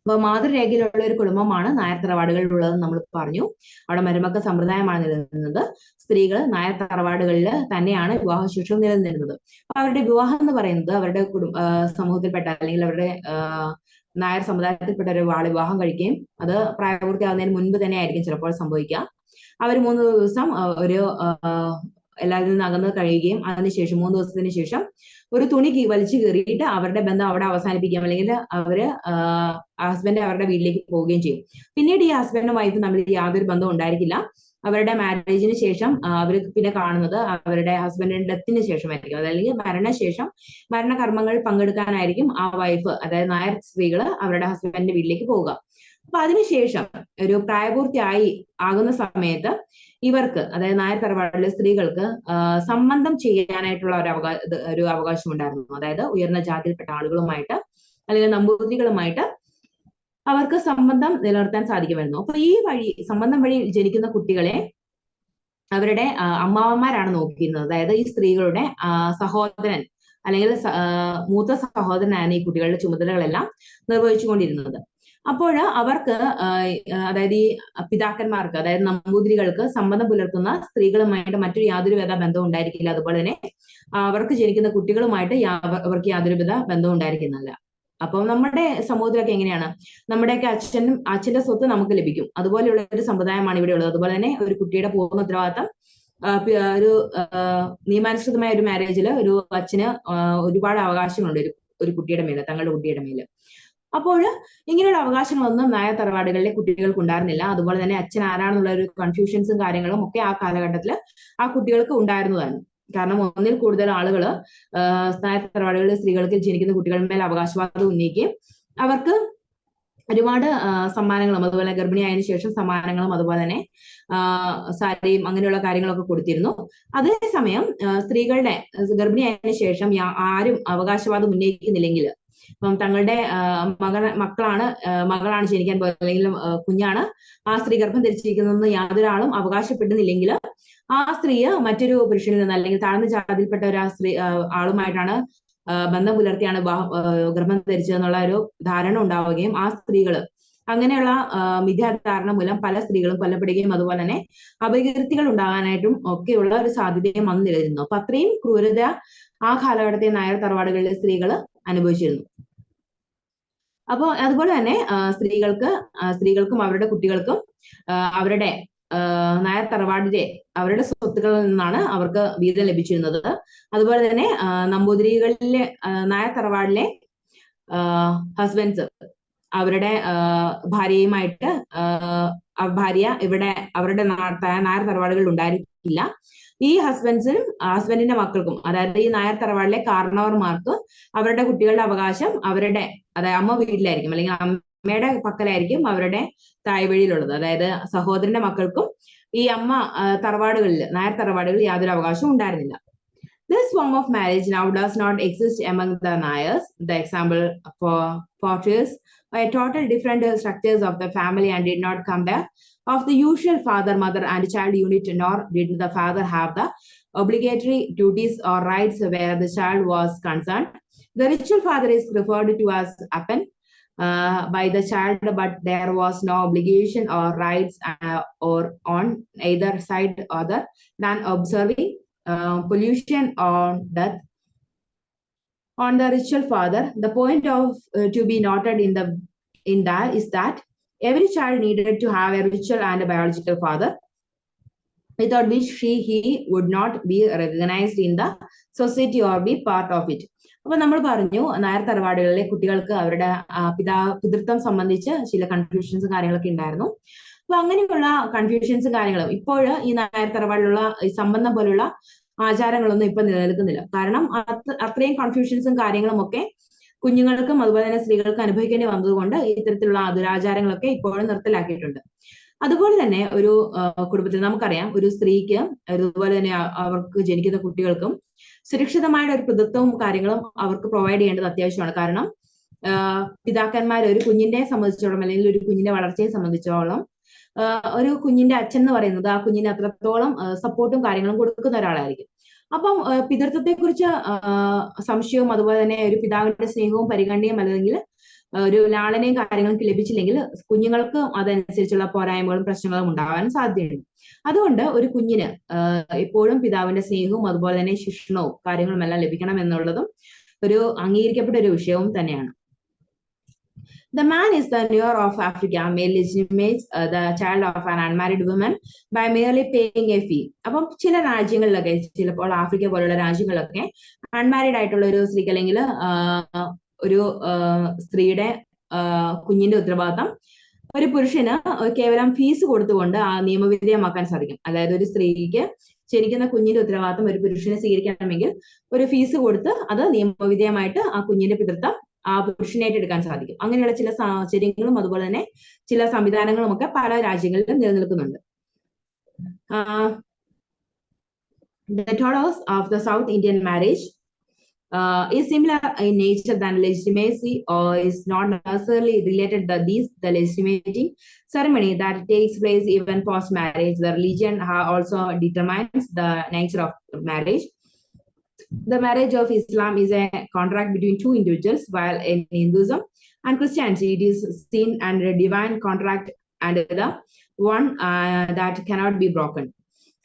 അപ്പൊ മാതൃരേഖയിലുള്ള ഒരു കുടുംബമാണ് നായർ തറവാടുകളിലുള്ളതെന്ന് നമ്മൾ പറഞ്ഞു. അവിടെ മരുമക്ക സമ്പ്രദായമാണ് നിലനിന്നത്. സ്ത്രീകൾ നായർ തറവാടുകളിൽ തന്നെയാണ് വിവാഹശേഷം നിലനിന്നിരുന്നത്. അപ്പൊ അവരുടെ വിവാഹം എന്ന് പറയുന്നത് അവരുടെ സമൂഹത്തിൽപ്പെട്ട അല്ലെങ്കിൽ അവരുടെ നായർ സമുദായത്തിൽപ്പെട്ട ഒരു ആളെ വിവാഹം കഴിക്കുകയും അത് പ്രായപൂർത്തിയാകുന്നതിന് മുൻപ് തന്നെ ആയിരിക്കും ചിലപ്പോൾ സംഭവിക്കുക. അവർ 3 ദിവസം ഒരു എല്ലാവരിൽ നിന്ന് അകന്ന് കഴിയുകയും അതിനുശേഷം 3 ദിവസത്തിന് ശേഷം ഒരു തുണി വലിച്ചു കീറിയിട്ട് അവരുടെ ബന്ധം അവിടെ അവസാനിപ്പിക്കുകയും അല്ലെങ്കിൽ അവര് ഹസ്ബൻഡ് അവരുടെ വീട്ടിലേക്ക് പോവുകയും ചെയ്യും. പിന്നീട് ഈ ഹസ്ബൻഡും വൈഫും തമ്മിൽ യാതൊരു ബന്ധവും ഉണ്ടായിരിക്കില്ല. അവരുടെ മാരേജിന് ശേഷം അവർ പിന്നെ കാണുന്നത് അവരുടെ ഹസ്ബൻഡിന്റെ ഡെത്തിന് ശേഷമായിരിക്കും, അതല്ലെങ്കിൽ മരണശേഷം മരണകർമ്മങ്ങൾ പങ്കെടുക്കാനായിരിക്കും ആ വൈഫ്, അതായത് നായർ സ്ത്രീകൾ അവരുടെ ഹസ്ബൻഡിന്റെ വീട്ടിലേക്ക് പോവുക. അപ്പൊ അതിനുശേഷം ഒരു പ്രായപൂർത്തിയായി ആകുന്ന സമയത്ത് ഇവർക്ക്, അതായത് നായർ തറവാടിലെ സ്ത്രീകൾക്ക് സംബന്ധം ചെയ്യാനായിട്ടുള്ള ഒരു അവകാശം ഉണ്ടായിരുന്നു. അതായത് ഉയർന്ന ജാതിയിൽപ്പെട്ട ആളുകളുമായിട്ട് അല്ലെങ്കിൽ നമ്പൂതിരികളുമായിട്ട് അവർക്ക് സംബന്ധം നിലനിർത്താൻ സാധിക്കുമായിരുന്നു. അപ്പൊ ഈ സംബന്ധം വഴി ജനിക്കുന്ന കുട്ടികളെ അവരുടെ അമ്മാവന്മാരാണ് നോക്കിയിരുന്നത്. അതായത് ഈ സ്ത്രീകളുടെ സഹോദരൻ അല്ലെങ്കിൽ മൂത്ത സഹോദരനാണ് ഈ കുട്ടികളുടെ ചുമതലകളെല്ലാം നിർവഹിച്ചുകൊണ്ടിരുന്നത്. അപ്പോൾ അവർക്ക്, അതായത് ഈ പിതാക്കന്മാർക്ക്, അതായത് നമ്പൂതിരികൾക്ക് സംബന്ധം പുലർത്തുന്ന സ്ത്രീകളുമായിട്ട് മറ്റൊരു യാതൊരുവിധ ബന്ധവും ഉണ്ടായിരിക്കില്ല. അതുപോലെ തന്നെ അവർക്ക് ജനിക്കുന്ന കുട്ടികളുമായിട്ട് അവർക്ക് യാതൊരുവിധ ബന്ധവും ഉണ്ടായിരിക്കുന്നില്ല. അപ്പോൾ നമ്മുടെ സമൂഹത്തിലൊക്കെ എങ്ങനെയാണ്, നമ്മുടെയൊക്കെ അച്ഛന്റെ സ്വത്ത് നമുക്ക് ലഭിക്കും, അതുപോലെയുള്ള ഒരു സമ്പ്രദായമാണ് ഇവിടെ ഉള്ളത്. അതുപോലെ തന്നെ ഒരു കുട്ടിയുടെ പൂർണ്ണ ഉത്തരവാദിത്തം ഒരു നിയമാനുസൃതമായ ഒരു മാരേജിൽ ഒരു അച്ഛന് ഒരുപാട് അവകാശങ്ങളുണ്ട് ഒരു കുട്ടിയുടെ മേല്, തങ്ങളുടെ കുട്ടിയുടെ മേല്. അപ്പോൾ ഇങ്ങനെയുള്ള അവകാശങ്ങളൊന്നും നായർ തറവാടുകളിലെ കുട്ടികൾക്ക് ഉണ്ടായിരുന്നില്ല. അതുപോലെ തന്നെ അച്ഛൻ ആരാണെന്നുള്ള ഒരു കൺഫ്യൂഷൻസും കാര്യങ്ങളും ഒക്കെ ആ കാലഘട്ടത്തിൽ ആ കുട്ടികൾക്ക് ഉണ്ടായിരുന്നതാണ്. കാരണം ഒന്നിൽ കൂടുതൽ ആളുകൾ നായർ തറവാടുകളിലെ സ്ത്രീകൾക്ക് ജനിക്കുന്ന കുട്ടികളുടെ മേൽ അവകാശവാദം ഉന്നയിക്കുകയും അവർക്ക് ഒരുപാട് സമ്മാനങ്ങളും അതുപോലെ ഗർഭിണിയായതിനു ശേഷം സമ്മാനങ്ങളും അതുപോലെ തന്നെ സാരിയും അങ്ങനെയുള്ള കാര്യങ്ങളൊക്കെ കൊടുത്തിരുന്നു. അതേസമയം സ്ത്രീകളുടെ ഗർഭിണിയായതിനു ശേഷം ആരും അവകാശവാദം ഉന്നയിക്കുന്നില്ലെങ്കിൽ, ഇപ്പം തങ്ങളുടെ മകളാണ് ജനിക്കാൻ പോകുന്നത് അല്ലെങ്കിൽ കുഞ്ഞാണ് ആ സ്ത്രീ ഗർഭം ധരിച്ചിരിക്കുന്നതെന്ന് യാതൊരാളും അവകാശപ്പെടുന്നില്ലെങ്കിൽ ആ സ്ത്രീ മറ്റൊരു പുരുഷനിൽ നിന്ന് അല്ലെങ്കിൽ താഴ്ന്ന ജാതിയിൽപ്പെട്ട ഒരു ആളുമായിട്ടാണ് ബന്ധം പുലർത്തിയാണ് ഗർഭം ധരിച്ചതെന്നുള്ള ഒരു ധാരണ ഉണ്ടാവുകയും ആ സ്ത്രീകള് അങ്ങനെയുള്ള മിഥ്യാധാരണ മൂലം പല സ്ത്രീകളും കൊല്ലപ്പെടുകയും അതുപോലെ തന്നെ അപകീർത്തികൾ ഉണ്ടാകാനായിട്ടും ഒക്കെയുള്ള ഒരു സാധ്യതയും അന്ന് നിലനിന്നു. അപ്പൊ അത്രയും ക്രൂരത ആ കാലഘട്ടത്തെ നായർ തറവാടുകളിലെ സ്ത്രീകൾ അനുഭവിച്ചിരുന്നു. അപ്പോൾ അതുപോലെ തന്നെ സ്ത്രീകൾക്കും അവരുടെ കുട്ടികൾക്കും അവരുടെ നായർ തറവാടിലെ അവരുടെ സ്വത്തുക്കളിൽ നിന്നാണ് അവർക്ക് വീതം ലഭിച്ചിരുന്നത്. അതുപോലെ തന്നെ നമ്പൂതിരികളിലെ നായർ തറവാടിലെ ഹസ്ബൻഡ്സ് അവരുടെ ഭാര്യയുമായിട്ട് ഭാര്യ ഇവിടെ അവരുടെ നായർ തറവാടുകളിൽ ഉണ്ടായിരിക്കില്ല. ഈ ഹസ്ബൻഡിന്റെ മക്കൾക്കും, അതായത് ഈ നായർ തറവാടിലെ കാരണവർമാർക്ക് അവരുടെ കുട്ടികളുടെ അവകാശം അവരുടെ അതായത് അമ്മ വീട്ടിലായിരിക്കും അല്ലെങ്കിൽ അമ്മയുടെ പക്കലായിരിക്കും അവരുടെ തായ്വഴിയിലുള്ളത്. അതായത് സഹോദരന്റെ മക്കൾക്കും ഈ അമ്മ നായർ തറവാടുകളിൽ യാതൊരു അവകാശവും ഉണ്ടായിരുന്നില്ല. This form of marriage now does not exist among the Nayars. The example portrays a total different structures of the family and did not compare of the usual father, mother, and child unit, nor did the father have the obligatory duties or rights where the child was concerned. The ritual father is referred to as Appan by the child, but there was no obligation or rights or on either side other than observing pollution or death on the ritual father. The point of to be noted in that is that every child needed to have a ritual and a biological father, without which he would not be recognized in the society or be part of it. അപ്പൊ നമ്മൾ പറഞ്ഞു നായർ തറവാടുകളിലെ കുട്ടികൾക്ക് അവരുടെ പിതൃത്വം സംബന്ധിച്ച് ചില കൺഫ്യൂഷൻസും കാര്യങ്ങളൊക്കെ ഉണ്ടായിരുന്നു. അപ്പൊ അങ്ങനെയുള്ള കൺഫ്യൂഷൻസും കാര്യങ്ങളും ഇപ്പോൾ ഈ നായർ തറവാടിലുള്ള ഈ സംബന്ധം പോലുള്ള ആചാരങ്ങളൊന്നും ഇപ്പൊ നിലനിൽക്കുന്നില്ല. കാരണം അത്രയും കൺഫ്യൂഷൻസും കാര്യങ്ങളും ഒക്കെ കുഞ്ഞുങ്ങൾക്കും അതുപോലെ തന്നെ സ്ത്രീകൾക്കും അനുഭവിക്കേണ്ടി വന്നതുകൊണ്ട് ഇത്തരത്തിലുള്ള ദുരാചാരങ്ങളൊക്കെ ഇപ്പോഴും നിർത്തലാക്കിയിട്ടുണ്ട്. അതുപോലെ തന്നെ ഒരു കുടുംബത്തിൽ നമുക്കറിയാം ഒരു സ്ത്രീക്ക് അതുപോലെ തന്നെ അവർക്ക് ജനിക്കുന്ന കുട്ടികൾക്കും സുരക്ഷിതമായ ഒരു പിതൃത്വവും കാര്യങ്ങളും അവർക്ക് പ്രൊവൈഡ് ചെയ്യേണ്ടത് അത്യാവശ്യമാണ്. കാരണം പിതാക്കന്മാർ ഒരു കുഞ്ഞിനെ സംബന്ധിച്ചോളം അല്ലെങ്കിൽ ഒരു കുഞ്ഞിന്റെ വളർച്ചയെ സംബന്ധിച്ചോളം ഒരു കുഞ്ഞിന്റെ അച്ഛൻ എന്ന് പറയുന്നത് ആ കുഞ്ഞിന് അത്രത്തോളം സപ്പോർട്ടും കാര്യങ്ങളും കൊടുക്കുന്ന ഒരാളായിരിക്കും. അപ്പം പിതൃത്വത്തെ കുറിച്ച് സംശയവും അതുപോലെ തന്നെ ഒരു പിതാവിന്റെ സ്നേഹവും പരിഗണനയും അല്ലെങ്കിൽ ഒരു ലാളനയും കാര്യങ്ങൾക്ക് ലഭിച്ചില്ലെങ്കിൽ കുഞ്ഞുങ്ങൾക്ക് അതനുസരിച്ചുള്ള പോരായ്മകളും പ്രശ്നങ്ങളും ഉണ്ടാകാൻ സാധ്യതയുണ്ട്. അതുകൊണ്ട് ഒരു കുഞ്ഞിന് എപ്പോഴും പിതാവിന്റെ സ്നേഹവും അതുപോലെ തന്നെ ശിക്ഷണവും കാര്യങ്ങളും എല്ലാം ലഭിക്കണം എന്നുള്ളതും ഒരു അംഗീകരിക്കപ്പെട്ട ഒരു വിഷയവും തന്നെയാണ്. The man is the near of Africa, may legitimate the child of an unmarried woman by merely paying a fee. അപ്പം ചില രാജ്യങ്ങളിലൊക്കെ ചിലപ്പോൾ ആഫ്രിക്ക പോലുള്ള രാജ്യങ്ങളിലൊക്കെ അൺമാരീഡ് ആയിട്ടുള്ള ഒരു സ്ത്രീക്ക് അല്ലെങ്കിൽ ഒരു സ്ത്രീയുടെ കുഞ്ഞിന്റെ ഉത്തരവാദിത്തം ഒരു പുരുഷന് കേവലം ഫീസ് കൊടുത്തുകൊണ്ട് ആ നിയമവിധേയമാക്കാൻ സാധിക്കും. അതായത് ഒരു സ്ത്രീക്ക് ജനിക്കുന്ന കുഞ്ഞിന്റെ ഉത്തരവാദിത്തം ഒരു പുരുഷനെ സ്വീകരിക്കണമെങ്കിൽ ഒരു ഫീസ് കൊടുത്ത് അത് നിയമവിധേയമായിട്ട് ആ കുഞ്ഞിന്റെ പിതൃത്വം ആ പുരുഷനായിട്ട് എടുക്കാൻ സാധിക്കും. അങ്ങനെയുള്ള ചില സാഹചര്യങ്ങളും അതുപോലെ തന്നെ ചില സംവിധാനങ്ങളും ഒക്കെ പല രാജ്യങ്ങളിലും നിലനിൽക്കുന്നുണ്ട്. The methods of the South Indian marriage is similar in nature than legitimacy, or is not necessarily related to the legitimating ceremony that takes place even post marriage. The religion also determines the nature of marriage. The marriage of Islam is a contract between two individuals, while in Hinduism and Christianity it is seen and a divine contract and the one that cannot be broken.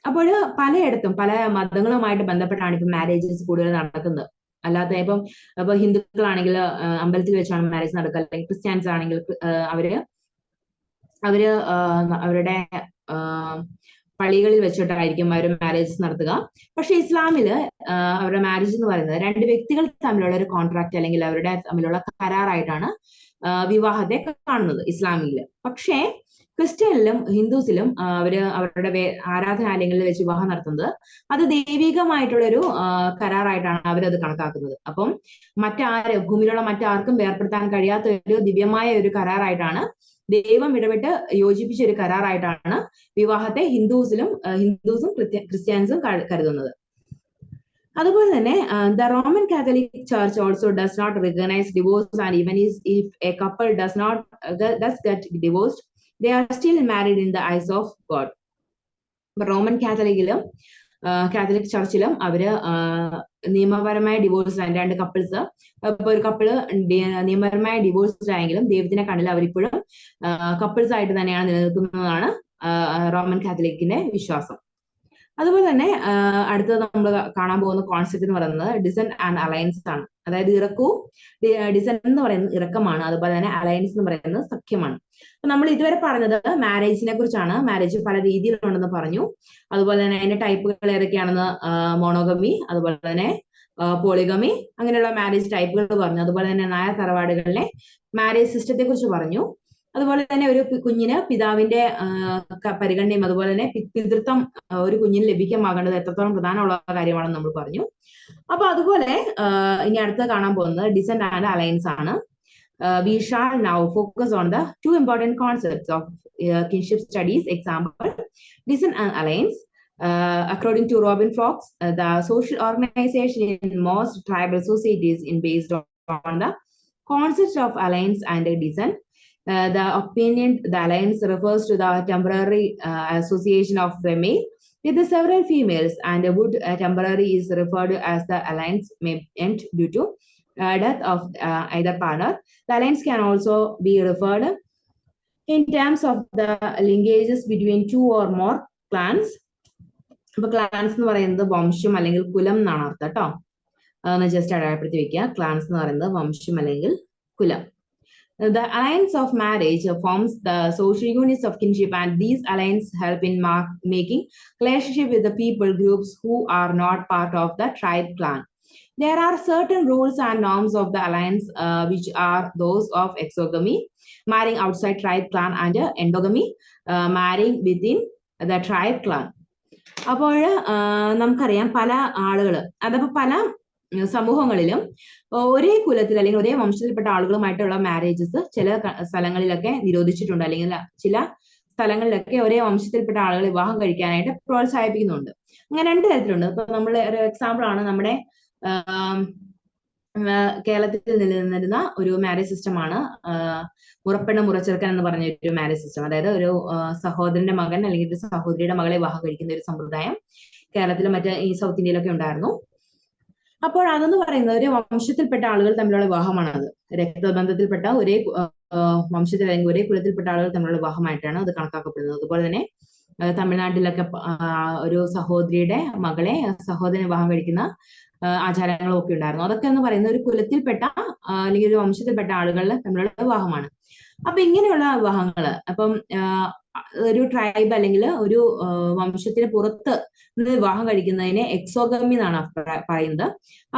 അപ്പോൾ പലയിടത്തും പല മതങ്ങളുമായിട്ട് ബന്ധപ്പെട്ടാണ് ഇപ്പം marriages കൂടുതൽ നടക്കുന്നത്. അല്ലാതെ ഇപ്പൊ ഹിന്ദുക്കളാണെങ്കിൽ അമ്പലത്തിൽ വെച്ചാണ് മാരേജ് നടക്കുക, അല്ലെങ്കിൽ ക്രിസ്ത്യാനിസ് ആണെങ്കിൽ അവര് അവരുടെ പള്ളികളിൽ വെച്ചിട്ടായിരിക്കും അവർ മാരേജസ് നടത്തുക. പക്ഷെ ഇസ്ലാമില് അവരുടെ മാരേജ് എന്ന് പറയുന്നത് രണ്ട് വ്യക്തികൾ തമ്മിലുള്ള ഒരു കോൺട്രാക്ട് അല്ലെങ്കിൽ അവരുടെ തമ്മിലുള്ള കരാറായിട്ടാണ് വിവാഹത്തെ കാണുന്നത് ഇസ്ലാമില്. പക്ഷേ ക്രിസ്ത്യനിലും ഹിന്ദുസിലും അവരുടെ ആരാധനാലയങ്ങളിൽ വെച്ച് വിവാഹം നടത്തുന്നത് അത് ദൈവികമായിട്ടുള്ള ഒരു കരാറായിട്ടാണ് അവരത് കണക്കാക്കുന്നത്. അപ്പം ഭൂമിയിലുള്ള മറ്റാർക്കും വേർപ്പെടുത്താൻ കഴിയാത്ത ഒരു ദിവ്യമായ ഒരു കരാറായിട്ടാണ്, ദൈവം ഇടപെട്ട് യോജിപ്പിച്ച ഒരു കരാറായിട്ടാണ് വിവാഹത്തെ ഹിന്ദുസും ക്രിസ്ത്യാനിസും കരുതുന്നത്. അതുപോലെ തന്നെ the Roman Catholic church also does not recognise divorce, and even if a couple does get divorced they are still married in the eyes of God. Roman Catholic ചർച്ചിലും അവര് നിയമപരമായ ഡിവോഴ്സ്, രണ്ട് കപ്പിൾസ്, ഇപ്പൊ ഒരു കപ്പിള് നിയമപരമായ divorce ആയെങ്കിലും ദൈവത്തിന്റെ കണ്ണിൽ അവരിപ്പോഴും കപ്പിൾസ് ആയിട്ട് തന്നെയാണ് നിലനിൽക്കുന്നതാണ് റോമൻ കാത്തലിക്കിന്റെ വിശ്വാസം. അതുപോലെ തന്നെ അടുത്തത് നമ്മൾ കാണാൻ പോകുന്ന കോൺസെപ്റ്റ് എന്ന് പറയുന്നത് ഡിസെന്റ് ആൻഡ് അലയൻസ് ആണ്. അതായത് ഡിസെന്റ് എന്ന് പറയുന്നത് ഇറക്കമാണ്, അതുപോലെ തന്നെ അലയൻസ് എന്ന് പറയുന്നത് സഖ്യമാണ്. അപ്പൊ നമ്മൾ ഇതുവരെ പറഞ്ഞത് മാരേജിനെ കുറിച്ചാണ്. മാരേജ് പല രീതിയിലുണ്ടെന്ന് പറഞ്ഞു. അതുപോലെ തന്നെ അതിന്റെ ടൈപ്പുകൾ ഏതൊക്കെയാണെന്ന് മോണോഗമി, അതുപോലെ തന്നെ പോളിഗമി, അങ്ങനെയുള്ള മാരേജ് ടൈപ്പുകൾ പറഞ്ഞു. അതുപോലെ തന്നെ നായർ തറവാടുകളിലെ മാരേജ് സിസ്റ്റത്തെ കുറിച്ച് പറഞ്ഞു. അതുപോലെ തന്നെ ഒരു കുഞ്ഞിന് പിതാവിന്റെ പരിഗണനയും അതുപോലെ തന്നെ പിതൃത്വം ഒരു കുഞ്ഞിന് ലഭിക്കമാകേണ്ടത് എത്രത്തോളം പ്രധാനമുള്ള കാര്യമാണെന്ന് നമ്മൾ പറഞ്ഞു. അപ്പൊ അതുപോലെ ഇനി അടുത്ത് കാണാൻ പോകുന്നത് ഡിസെന്റ് ആൻഡ് അലയൻസ് ആണ്. We shall now focus on the two important concepts of kinship studies. Example, descent and alliance. According to Robin Fox, the social organization in most tribal societies is based on the concept of alliance and descent. The alliance refers to the temporary association of a male with the several females, and would temporary is referred as the alliance may end due to death of either partner. The alliance can also be referred in terms of the linkages between two or more clans. അപ്പൊ clans എന്ന് പറയുന്നത് വംശം അല്ലെങ്കിൽ കുലം എന്നാണ് അർത്ഥം കേട്ടോ. അതൊന്ന് just അടയാളപ്പെടുത്തി വെക്കുക. ക്ലാൻസ് എന്ന് പറയുന്നത് വംശം അല്ലെങ്കിൽ കുലം. The alliance of marriage forms the social units of kinship, and these alliances help in making relationship with the people groups who are not part of the tribe clan. There are certain rules and norms of the alliance which are those of exogamy, marrying outside tribe clan, and endogamy, marrying within the tribe clan. അപ്പോൾ നമുക്കറിയാം പല ആളുകൾ, അതപ്പോ പല സമൂഹങ്ങളിലും ഒരേ കുലത്തിൽ അല്ലെങ്കിൽ ഒരേ വംശത്തിൽപ്പെട്ട ആളുകളുമായിട്ടുള്ള മാരേജസ് ചില സ്ഥലങ്ങളിലൊക്കെ നിരോധിച്ചിട്ടുണ്ട്, അല്ലെങ്കിൽ ചില സ്ഥലങ്ങളിലൊക്കെ ഒരേ വംശത്തിൽപ്പെട്ട ആളുകൾ വിവാഹം കഴിക്കാനായിട്ട് പ്രോത്സാഹിപ്പിക്കുന്നുണ്ട്. അങ്ങനെ രണ്ട് തരത്തിലുണ്ട്. ഇപ്പൊ നമ്മൾ ഒരു എക്സാമ്പിൾ ആണ് നമ്മുടെ കേരളത്തിൽ നിലനിന്നിരുന്ന ഒരു മാരേജ് സിസ്റ്റമാണ് മുറപ്പെണ്ണ് മുറച്ചെറുക്കൻ എന്ന് പറഞ്ഞ ഒരു മാരേജ് സിസ്റ്റം. അതായത് ഒരു സഹോദരന്റെ മകൻ അല്ലെങ്കിൽ ഒരു സഹോദരിയുടെ മകളെ വിവാഹം കഴിക്കുന്ന ഒരു സമ്പ്രദായം കേരളത്തിലും മറ്റ് ഈ സൗത്ത് ഇന്ത്യയിലൊക്കെ ഉണ്ടായിരുന്നു. അപ്പോൾ അതെന്ന് പറയുന്നത് ഒരു വംശത്തിൽപ്പെട്ട ആളുകൾ തമ്മിലുള്ള വിവാഹമാണ്. അത് രക്തബന്ധത്തിൽപ്പെട്ട ഒരേ വംശത്തിൽ അല്ലെങ്കിൽ ഒരേ കുലത്തിൽപ്പെട്ട ആളുകൾ തമ്മിലുള്ള വിവാഹമായിട്ടാണ് അത് കണക്കാക്കപ്പെടുന്നത്. അതുപോലെ തന്നെ തമിഴ്നാട്ടിലൊക്കെ ഒരു സഹോദരിയുടെ മകളെ സഹോദരൻ വിവാഹം കഴിക്കുന്ന ആചാരങ്ങളും ഒക്കെ ഉണ്ടായിരുന്നു. അതൊക്കെ എന്ന് പറയുന്ന ഒരു കുലത്തിൽപ്പെട്ട അല്ലെങ്കിൽ ഒരു വംശത്തിൽപ്പെട്ട ആളുകൾ തമ്മിലുള്ള വിവാഹമാണ്. അപ്പൊ ഇങ്ങനെയുള്ള വിവാഹങ്ങള് അപ്പം ഒരു ട്രൈബ് അല്ലെങ്കിൽ ഒരു വംശത്തിന് പുറത്ത് വിവാഹം കഴിക്കുന്നതിനെ എക്സോഗമി എന്നാണ് പറയുന്നത്.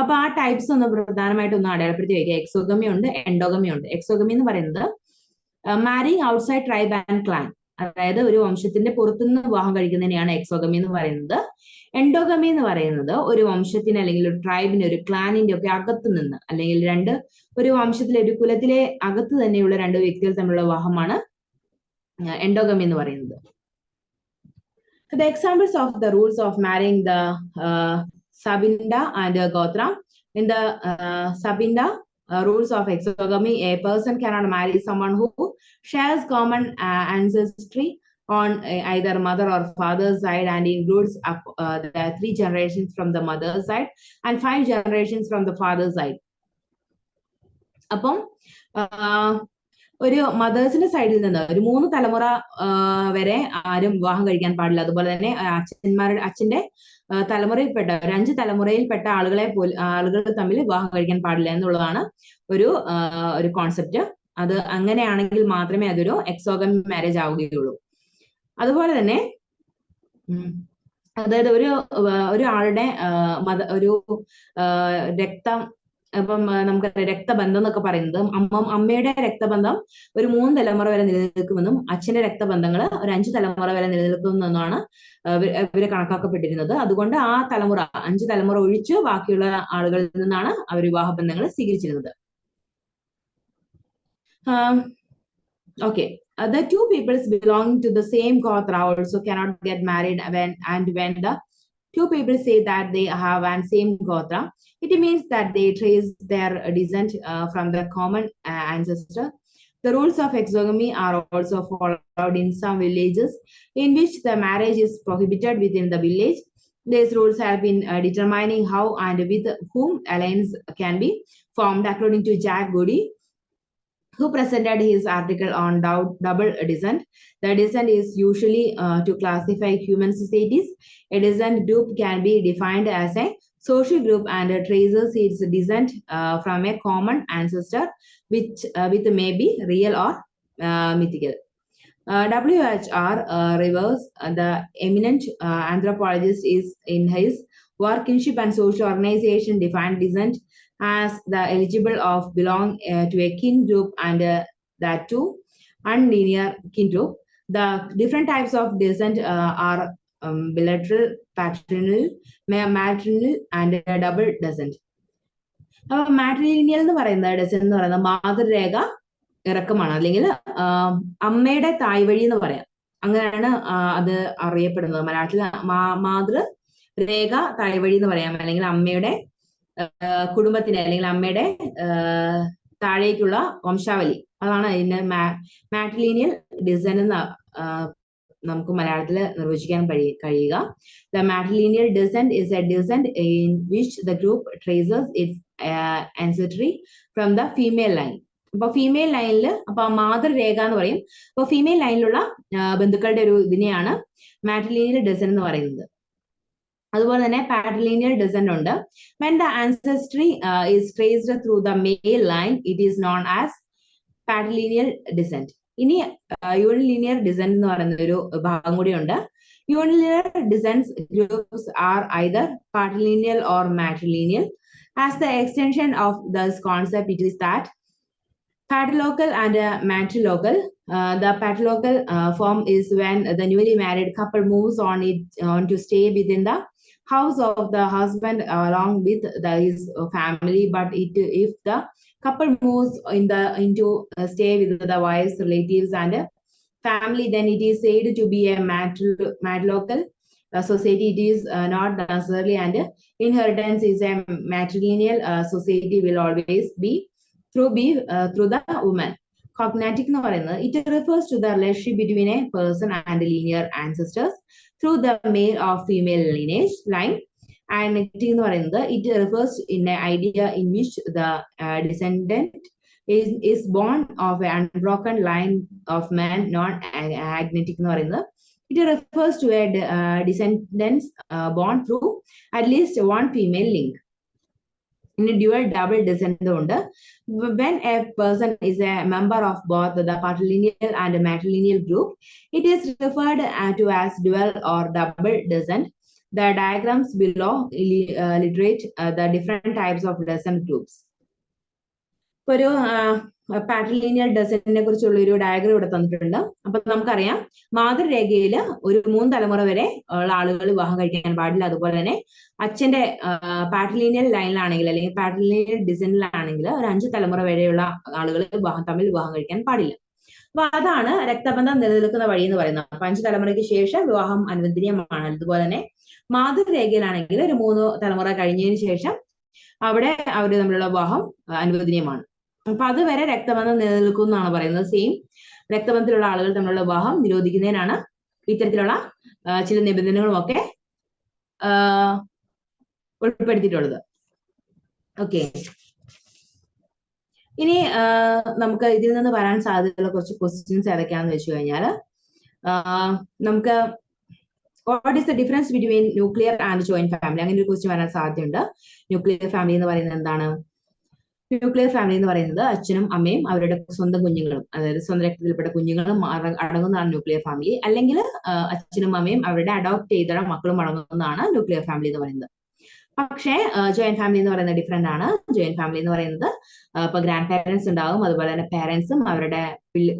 അപ്പൊ ആ ടൈപ്സ് ഒന്ന് പ്രധാനമായിട്ട് ഒന്ന് അടയാളപ്പെടുത്തി വയ്ക്കുക. എക്സോഗമി ഉണ്ട്, എൻഡോഗമി ഉണ്ട്. എക്സോഗമി എന്ന് പറയുന്നത് marrying outside tribe and clan, അതായത് ഒരു വംശത്തിന്റെ പുറത്തുനിന്ന് വിവാഹം കഴിക്കുന്നതിനെയാണ് എക്സോഗമി എന്ന് പറയുന്നത്. എൻഡോഗമി എന്ന് പറയുന്നത് ഒരു വംശത്തിന് അല്ലെങ്കിൽ ഒരു ട്രൈബിന്റെ ഒരു ക്ലാനിന്റെ ഒക്കെ അകത്ത് നിന്ന് അല്ലെങ്കിൽ ഒരു വംശത്തിലെ ഒരു കുലത്തിലെ അകത്ത് തന്നെയുള്ള രണ്ട് വ്യക്തികൾ തമ്മിലുള്ള വിവാഹമാണ് എൻഡോഗമി എന്ന് പറയുന്നത്. The examples of the rules of marrying the Sabinda and Gotra. In the Sabinda rules of exogamy, a person cannot marry someone who shares common ancestry on either mother or father's side and includes the 3 generations from the mother's side and 5 generations from the father's side. അപ്പം ഒരു മദേഴ്സിന്റെ സൈഡിൽ നിന്ന് ഒരു 3 തലമുറ വരെ ആരും വിവാഹം കഴിക്കാൻ പാടില്ല. അതുപോലെ തന്നെ അച്ഛന്റെ തലമുറയിൽപ്പെട്ട ഒരു 5 തലമുറയിൽപ്പെട്ട ആളുകൾ തമ്മിൽ വിവാഹം കഴിക്കാൻ പാടില്ല എന്നുള്ളതാണ് ഒരു കോൺസെപ്റ്റ്. അത് അങ്ങനെയാണെങ്കിൽ മാത്രമേ അതൊരു എക്സോഗമി മാരേജ് ആവുകയുള്ളൂ. അതുപോലെ തന്നെ അതായത് ഒരു ആളുടെ ഒരു രക്തം, ഇപ്പം നമുക്കറിയാം രക്തബന്ധം എന്നൊക്കെ പറയുന്നത് അമ്മയുടെ രക്തബന്ധം ഒരു 3 തലമുറ വരെ നിലനിൽക്കുമെന്നും അച്ഛന്റെ രക്തബന്ധങ്ങൾ ഒരു 5 തലമുറ വരെ നിലനിൽക്കുമെന്നാണ് ഇവര് കണക്കാക്കപ്പെട്ടിരുന്നത്. അതുകൊണ്ട് ആ തലമുറ 5 തലമുറ ഒഴിച്ച് ബാക്കിയുള്ള ആളുകളിൽ നിന്നാണ് അവർ വിവാഹ ബന്ധങ്ങൾ സ്വീകരിച്ചിരുന്നത്. Okay. The two peoples belonging to the same Gotra also cannot get married when the two people say that they have one same Gotra, it means that they trace their descent from the common ancestor. The rules of exogamy are also followed in some villages in which the marriage is prohibited within the village. These rules have been determining how and with whom alliance can be formed according to Jack Goody, who presented his article on double descent. The descent is usually to classify human societies. A descent group can be defined as a social group and traces its descent from a common ancestor, which with may be real or mythical. W.H.R. Rivers, the eminent anthropologist, is in his work Kinship and Social Organization defined descent as the eligible of belong to a kin group and that to unlinear kin group. The different types of descent are bilateral, paternal, maternal and double descent. അപ്പൊ മാട്രിലിനിയൽ എന്ന് പറയുന്നത് ഡെസെന്റ് എന്ന് പറയുന്നത് മാതൃരേഖ ഇറക്കമാണ്, അല്ലെങ്കിൽ അമ്മയുടെ തായ്വഴി എന്ന് പറയാം. അങ്ങനെയാണ് അത് അറിയപ്പെടുന്നത്. മലയാളത്തിൽ മാതൃരേഖ തായ്വഴി എന്ന് പറയാം, അല്ലെങ്കിൽ അമ്മയുടെ കുടുംബത്തിന്റെ അല്ലെങ്കിൽ അമ്മയുടെ താഴേക്കുള്ള വംശാവലി, അതാണ് അതിന്റെ മാട്രിലീനിയൽ ഡിസെന്റ് എന്ന് നമുക്ക് മലയാളത്തിൽ നിർവചിക്കാൻ കഴിയുക. The matrilineal descent is a descent in which the group traces its ancestry from the female line. അപ്പൊ ഫീമെയിൽ ലൈനിൽ അപ്പൊ മാതൃരേഖ എന്ന് പറയും. അപ്പൊ ഫീമെയിൽ ലൈനിലുള്ള ബന്ധുക്കളുടെ ഒരു ഇതിനെയാണ് മാട്രിലീനിയൽ ഡെസെന്റ് എന്ന് പറയുന്നത്. അതുപോലെ തന്നെ പാട്രിലീനിയൽ ഡെസെന്റ് ഉണ്ട്. When the ancestry is traced through the male line, it is known as patrilineal descent. ഇനി യൂണിലിനിയർ ഡിസെന്റ് എന്ന് പറയുന്ന ഒരു ഭാഗം കൂടി ഉണ്ട്. Unilinear descent groups are either patrilineal or matrilineal. As the extension of this concept, it is that patrilocal and matrilocal. The patrilocal form is when the newly married couple moves on to stay within the house of the husband along with his family, but if the couple moves into stay with the wife's relatives and family, then it is said to be a matrilocal society. It is not necessarily, and inheritance is a matrilineal society will always be through the woman. Cognatic എന്ന് പറയുന്നത് it refers to the relationship between a person and linear ancestors through the male or female lineage line. And nectic എന്ന് പറയുന്നത് it refers in an idea in which the descendant is born of an unbroken line of man. Non-agnetic എന്ന് പറയുന്നത് it refers to a descendants born through at least one female link. In a dual double descent ഉണ്ട്. When a person is a member of both the patrilineal and matrilineal group, it is referred to as dual or double descent. The diagrams below illustrate the different types of descent groups. ഒരു patrilineal ഡെസെന്റിനെ കുറിച്ചുള്ള ഒരു diagram ഇവിടെ തന്നിട്ടുണ്ട്. അപ്പൊ നമുക്കറിയാം മാതൃരേഖയിൽ ഒരു 3 തലമുറ വരെ ഉള്ള ആളുകൾ വിവാഹം കഴിക്കാൻ പാടില്ല. അതുപോലെ തന്നെ അച്ഛന്റെ പാട്രിലീനിയൽ ലൈനിലാണെങ്കിൽ അല്ലെങ്കിൽ പാട്രിലീനിയൽ ഡിസെന്റിലാണെങ്കിൽ ഒരു 5 തലമുറ വരെയുള്ള ആളുകൾ തമ്മിൽ വിവാഹം കഴിക്കാൻ പാടില്ല. അപ്പൊ അതാണ് രക്തബന്ധം നിലനിൽക്കുന്ന വഴി എന്ന് പറയുന്നത്. അപ്പൊ 5 തലമുറയ്ക്ക് ശേഷം വിവാഹം അനുവദനീയമാണ്. അതുപോലെ തന്നെ മാതൃരേഖയിലാണെങ്കിൽ ഒരു 3 തലമുറ കഴിഞ്ഞതിന് ശേഷം അവിടെ അവര് തമ്മിലുള്ള വിവാഹം അനുവദനീയമാണ്. അപ്പൊ അതുവരെ രക്തബന്ധം നിലനിൽക്കും എന്നാണ് പറയുന്നത്. സെയിം രക്തബന്ധത്തിലുള്ള ആളുകൾ തമ്മിലുള്ള വിവാഹം നിരോധിക്കുന്നതിനാണ് ഇത്തരത്തിലുള്ള ചില നിബന്ധനകളും ഒക്കെ ഉൾപ്പെടുത്തിയിട്ടുള്ളത്. ഓക്കെ, ഇനി നമുക്ക് ഇതിൽ നിന്ന് വരാൻ സാധ്യതയുള്ള കുറച്ച് ക്വസ്റ്റ്യൻസ് ഏതൊക്കെയാണെന്ന് വെച്ച് കഴിഞ്ഞാൽ നമുക്ക് what is the difference between nuclear and joint family? അങ്ങനെ ഒരു ക്വസ്റ്റ്യൻ വരാൻ സാധ്യതയുണ്ട്. ന്യൂക്ലിയർ ഫാമിലി എന്ന് പറയുന്നത് എന്താണ്? ന്യൂക്ലിയർ ഫാമിലി എന്ന് പറയുന്നത് അച്ഛനും അമ്മയും അവരുടെ സ്വന്തം കുഞ്ഞുങ്ങളും, അതായത് സ്വന്തം രക്തത്തിൽപ്പെട്ട കുഞ്ഞുങ്ങളും അടങ്ങുന്നതാണ് ന്യൂക്ലിയർ ഫാമിലി. അല്ലെങ്കിൽ അച്ഛനും അമ്മയും അവരുടെ അഡോപ്റ്റ് ചെയ്ത മക്കളും അടങ്ങുന്നതാണ് ന്യൂക്ലിയർ ഫാമിലി എന്ന് പറയുന്നത്. പക്ഷേ ജോയിന്റ് ഫാമിലി എന്ന് പറയുന്നത് ഡിഫറെന്റ് ആണ്. ജോയിന്റ് ഫാമിലി എന്ന് പറയുന്നത് ഇപ്പൊ ഗ്രാൻഡ് പാരന്റ്സ് ഉണ്ടാവും, അതുപോലെ തന്നെ പാരന്റ്സും അവരുടെ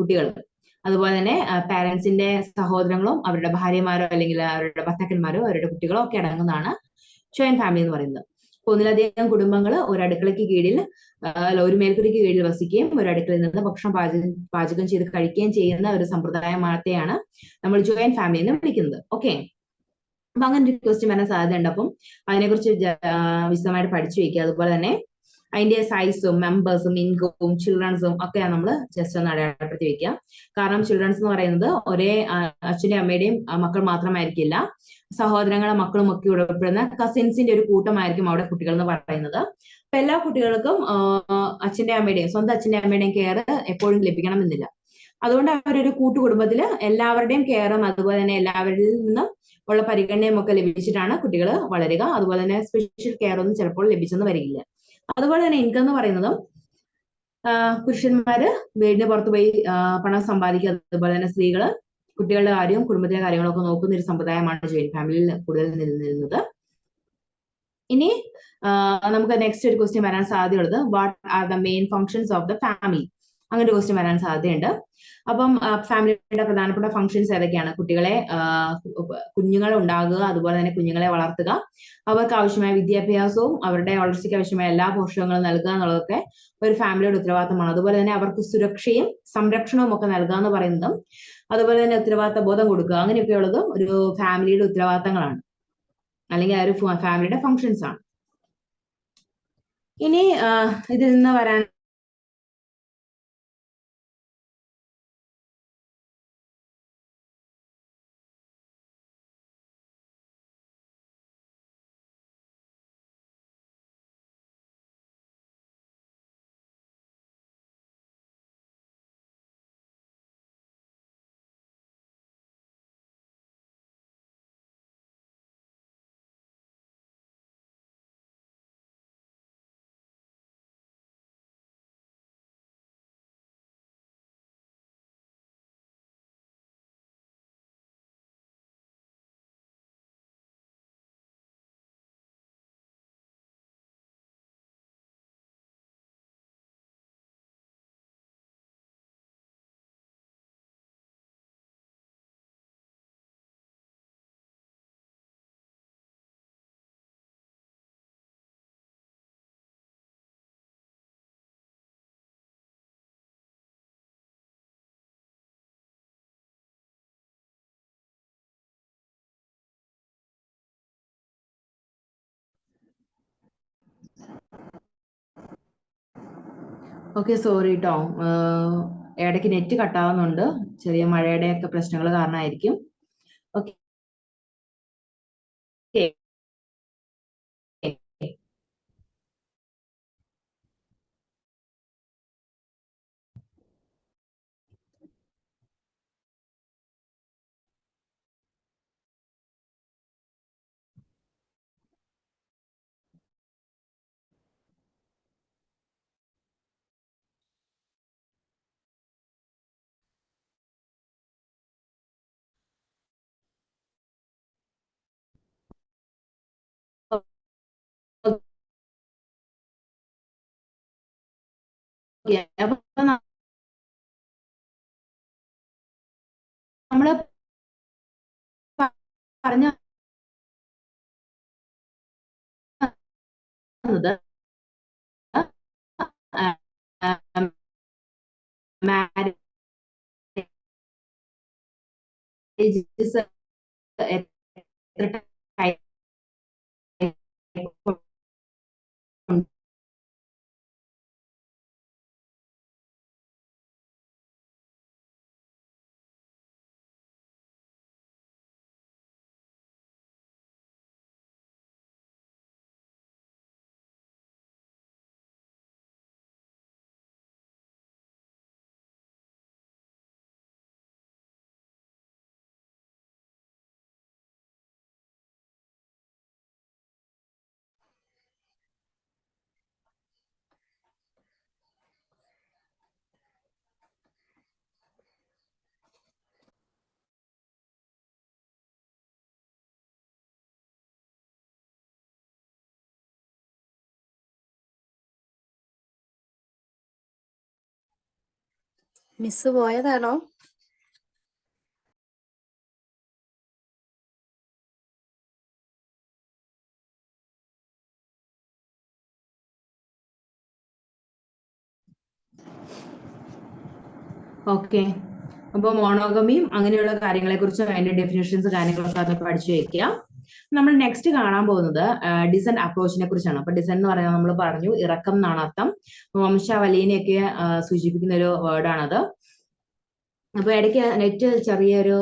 കുട്ടികളും, അതുപോലെ തന്നെ പാരന്റ്സിന്റെ സഹോദരങ്ങളും അവരുടെ ഭാര്യമാരോ അല്ലെങ്കിൽ അവരുടെ ഭർത്താക്കന്മാരോ അവരുടെ കുട്ടികളോ ഒക്കെ അടങ്ങുന്നതാണ് ജോയിന്റ് ഫാമിലി എന്ന് പറയുന്നത്. ഒന്നിലധികം കുടുംബങ്ങൾ ഒരു അടുക്കളയ്ക്ക് കീഴിൽ, ഒരു മേൽക്കൂരയ്ക്ക് കീഴിൽ വസിക്കുകയും ഒരു അടുക്കളയിൽ നിന്ന് ഭക്ഷണം പാചകം ചെയ്ത് കഴിക്കുകയും ചെയ്യുന്ന ഒരു സമ്പ്രദായത്തെയാണ് നമ്മൾ ജോയിന്റ് ഫാമിലി എന്ന് വിളിക്കുന്നത്. ഓക്കെ, അപ്പൊ അങ്ങനെ ഒരു ക്വസ്റ്റ്യൻ വരാൻ സാധ്യതയുണ്ട്. അപ്പം അതിനെക്കുറിച്ച് വിശദമായിട്ട് പഠിച്ചു വെക്കുക. അതുപോലെ തന്നെ അതിന്റെ സൈസും മെമ്പേഴ്സും ഇൻകവും ചിൽഡ്രൻസും ഒക്കെ നമ്മൾ ജസ്റ്റ് ഒന്ന് അടയാളപ്പെടുത്തി വെക്കുക. കാരണം ചിൽഡ്രൻസ് എന്ന് പറയുന്നത് ഒരേ അച്ഛന്റെയും അമ്മയുടെയും മക്കൾ മാത്രമായിരിക്കില്ല, സഹോദരങ്ങളും മക്കളും ഒക്കെ ഉൾപ്പെടുന്ന കസിൻസിന്റെ ഒരു കൂട്ടമായിരിക്കും അവിടെ കുട്ടികൾ എന്ന് പറയുന്നത്. അപ്പൊ എല്ലാ കുട്ടികൾക്കും സ്വന്തം അച്ഛന്റെ അമ്മയുടെയും കെയർ എപ്പോഴും ലഭിക്കണമെന്നില്ല. അതുകൊണ്ട് അവരൊരു കൂട്ടുകുടുംബത്തില് എല്ലാവരുടെയും കെയറും അതുപോലെ തന്നെ എല്ലാവരിൽ നിന്നും ഉള്ള പരിഗണനയും ഒക്കെ ലഭിച്ചിട്ടാണ് കുട്ടികൾ വളരുക. അതുപോലെ തന്നെ സ്പെഷ്യൽ കെയർ ഒന്നും ചിലപ്പോൾ ലഭിച്ചെന്ന് വരികയില്ല. അതുപോലെ തന്നെ ഇൻകം എന്ന് പറയുന്നതും പുരുഷന്മാര് വീടിന് പുറത്ത് പോയി പണം സമ്പാദിക്കുക, അതുപോലെ തന്നെ സ്ത്രീകള് കുട്ടികളുടെ കാര്യവും കുടുംബത്തിലെ കാര്യങ്ങളൊക്കെ നോക്കുന്ന ഒരു സമ്പ്രദായമാണ് ജോയിന്റ് ഫാമിലിയിൽ കൂടുതൽ നിലനിന്നിരുന്നത്. ഇനി നമുക്ക് നെക്സ്റ്റ് ഒരു ക്വസ്റ്റ്യൻ വരാൻ സാധ്യതയുള്ളത് what are the main functions of the family, അങ്ങനെ ഒരു ക്വസ്റ്റ്യൻ വരാൻ സാധ്യതയുണ്ട്. അപ്പം ഫാമിലിയുടെ പ്രധാനപ്പെട്ട ഫങ്ഷൻസ് ഏതൊക്കെയാണ്? കുഞ്ഞുങ്ങളെ ഉണ്ടാകുക, അതുപോലെ തന്നെ കുഞ്ഞുങ്ങളെ വളർത്തുക, അവർക്ക് ആവശ്യമായ വിദ്യാഭ്യാസവും അവരുടെ വളർച്ചയ്ക്ക് ആവശ്യമായ എല്ലാ പോഷകങ്ങളും നൽകുക എന്നുള്ളതൊക്കെ ഒരു ഫാമിലിയുടെ ഉത്തരവാദിത്തമാണ്. അതുപോലെ തന്നെ അവർക്ക് സുരക്ഷയും സംരക്ഷണവും ഒക്കെ നൽകുക എന്ന് പറയുന്നതും, അതുപോലെ തന്നെ ഉത്തരവാദിത്ത ബോധം കൊടുക്കുക, അങ്ങനെയൊക്കെയുള്ളതും ഒരു ഫാമിലിയുടെ ഉത്തരവാദിത്തങ്ങളാണ്, അല്ലെങ്കിൽ ആ ഒരു ഫാമിലിയുടെ ഫങ്ഷൻസ് ആണ്. ഇനി ഇതിൽ നിന്ന് വരാൻ ഓക്കെ, സോറി കേട്ടോ, ഇടയ്ക്ക് നെറ്റ് കട്ടാവുന്നുണ്ട്, ചെറിയ മഴയുടെ ഒക്കെ പ്രശ്നങ്ങൾ കാരണമായിരിക്കും. ഓക്കെ, അപ്പൊ നമ്മള് പറഞ്ഞു വന്നത് മാരേജ് എത്ര മിസ് പോയതാണോ? ഓക്കെ, അപ്പൊ മോണോഗമിയും അങ്ങനെയുള്ള കാര്യങ്ങളെ കുറിച്ച് അതിന്റെ ഡെഫിനേഷൻസ് കാര്യങ്ങളൊക്കെ അത് പഠിച്ചു വെക്കുക. നമ്മൾ നെക്സ്റ്റ് കാണാൻ പോകുന്നത് ഡിസെന്റ് അപ്രോച്ചിനെ കുറിച്ചാണ്. അപ്പൊ ഡിസെന്റ് എന്ന് പറയുന്നത് നമ്മൾ പറഞ്ഞു ഇറക്കം എന്നാണ് അർത്ഥം. വംശാവലിനെയൊക്കെ സൂചിപ്പിക്കുന്ന ഒരു വേർഡാണത്. അപ്പൊ ഇടയ്ക്ക് നെറ്റ് ചെറിയൊരു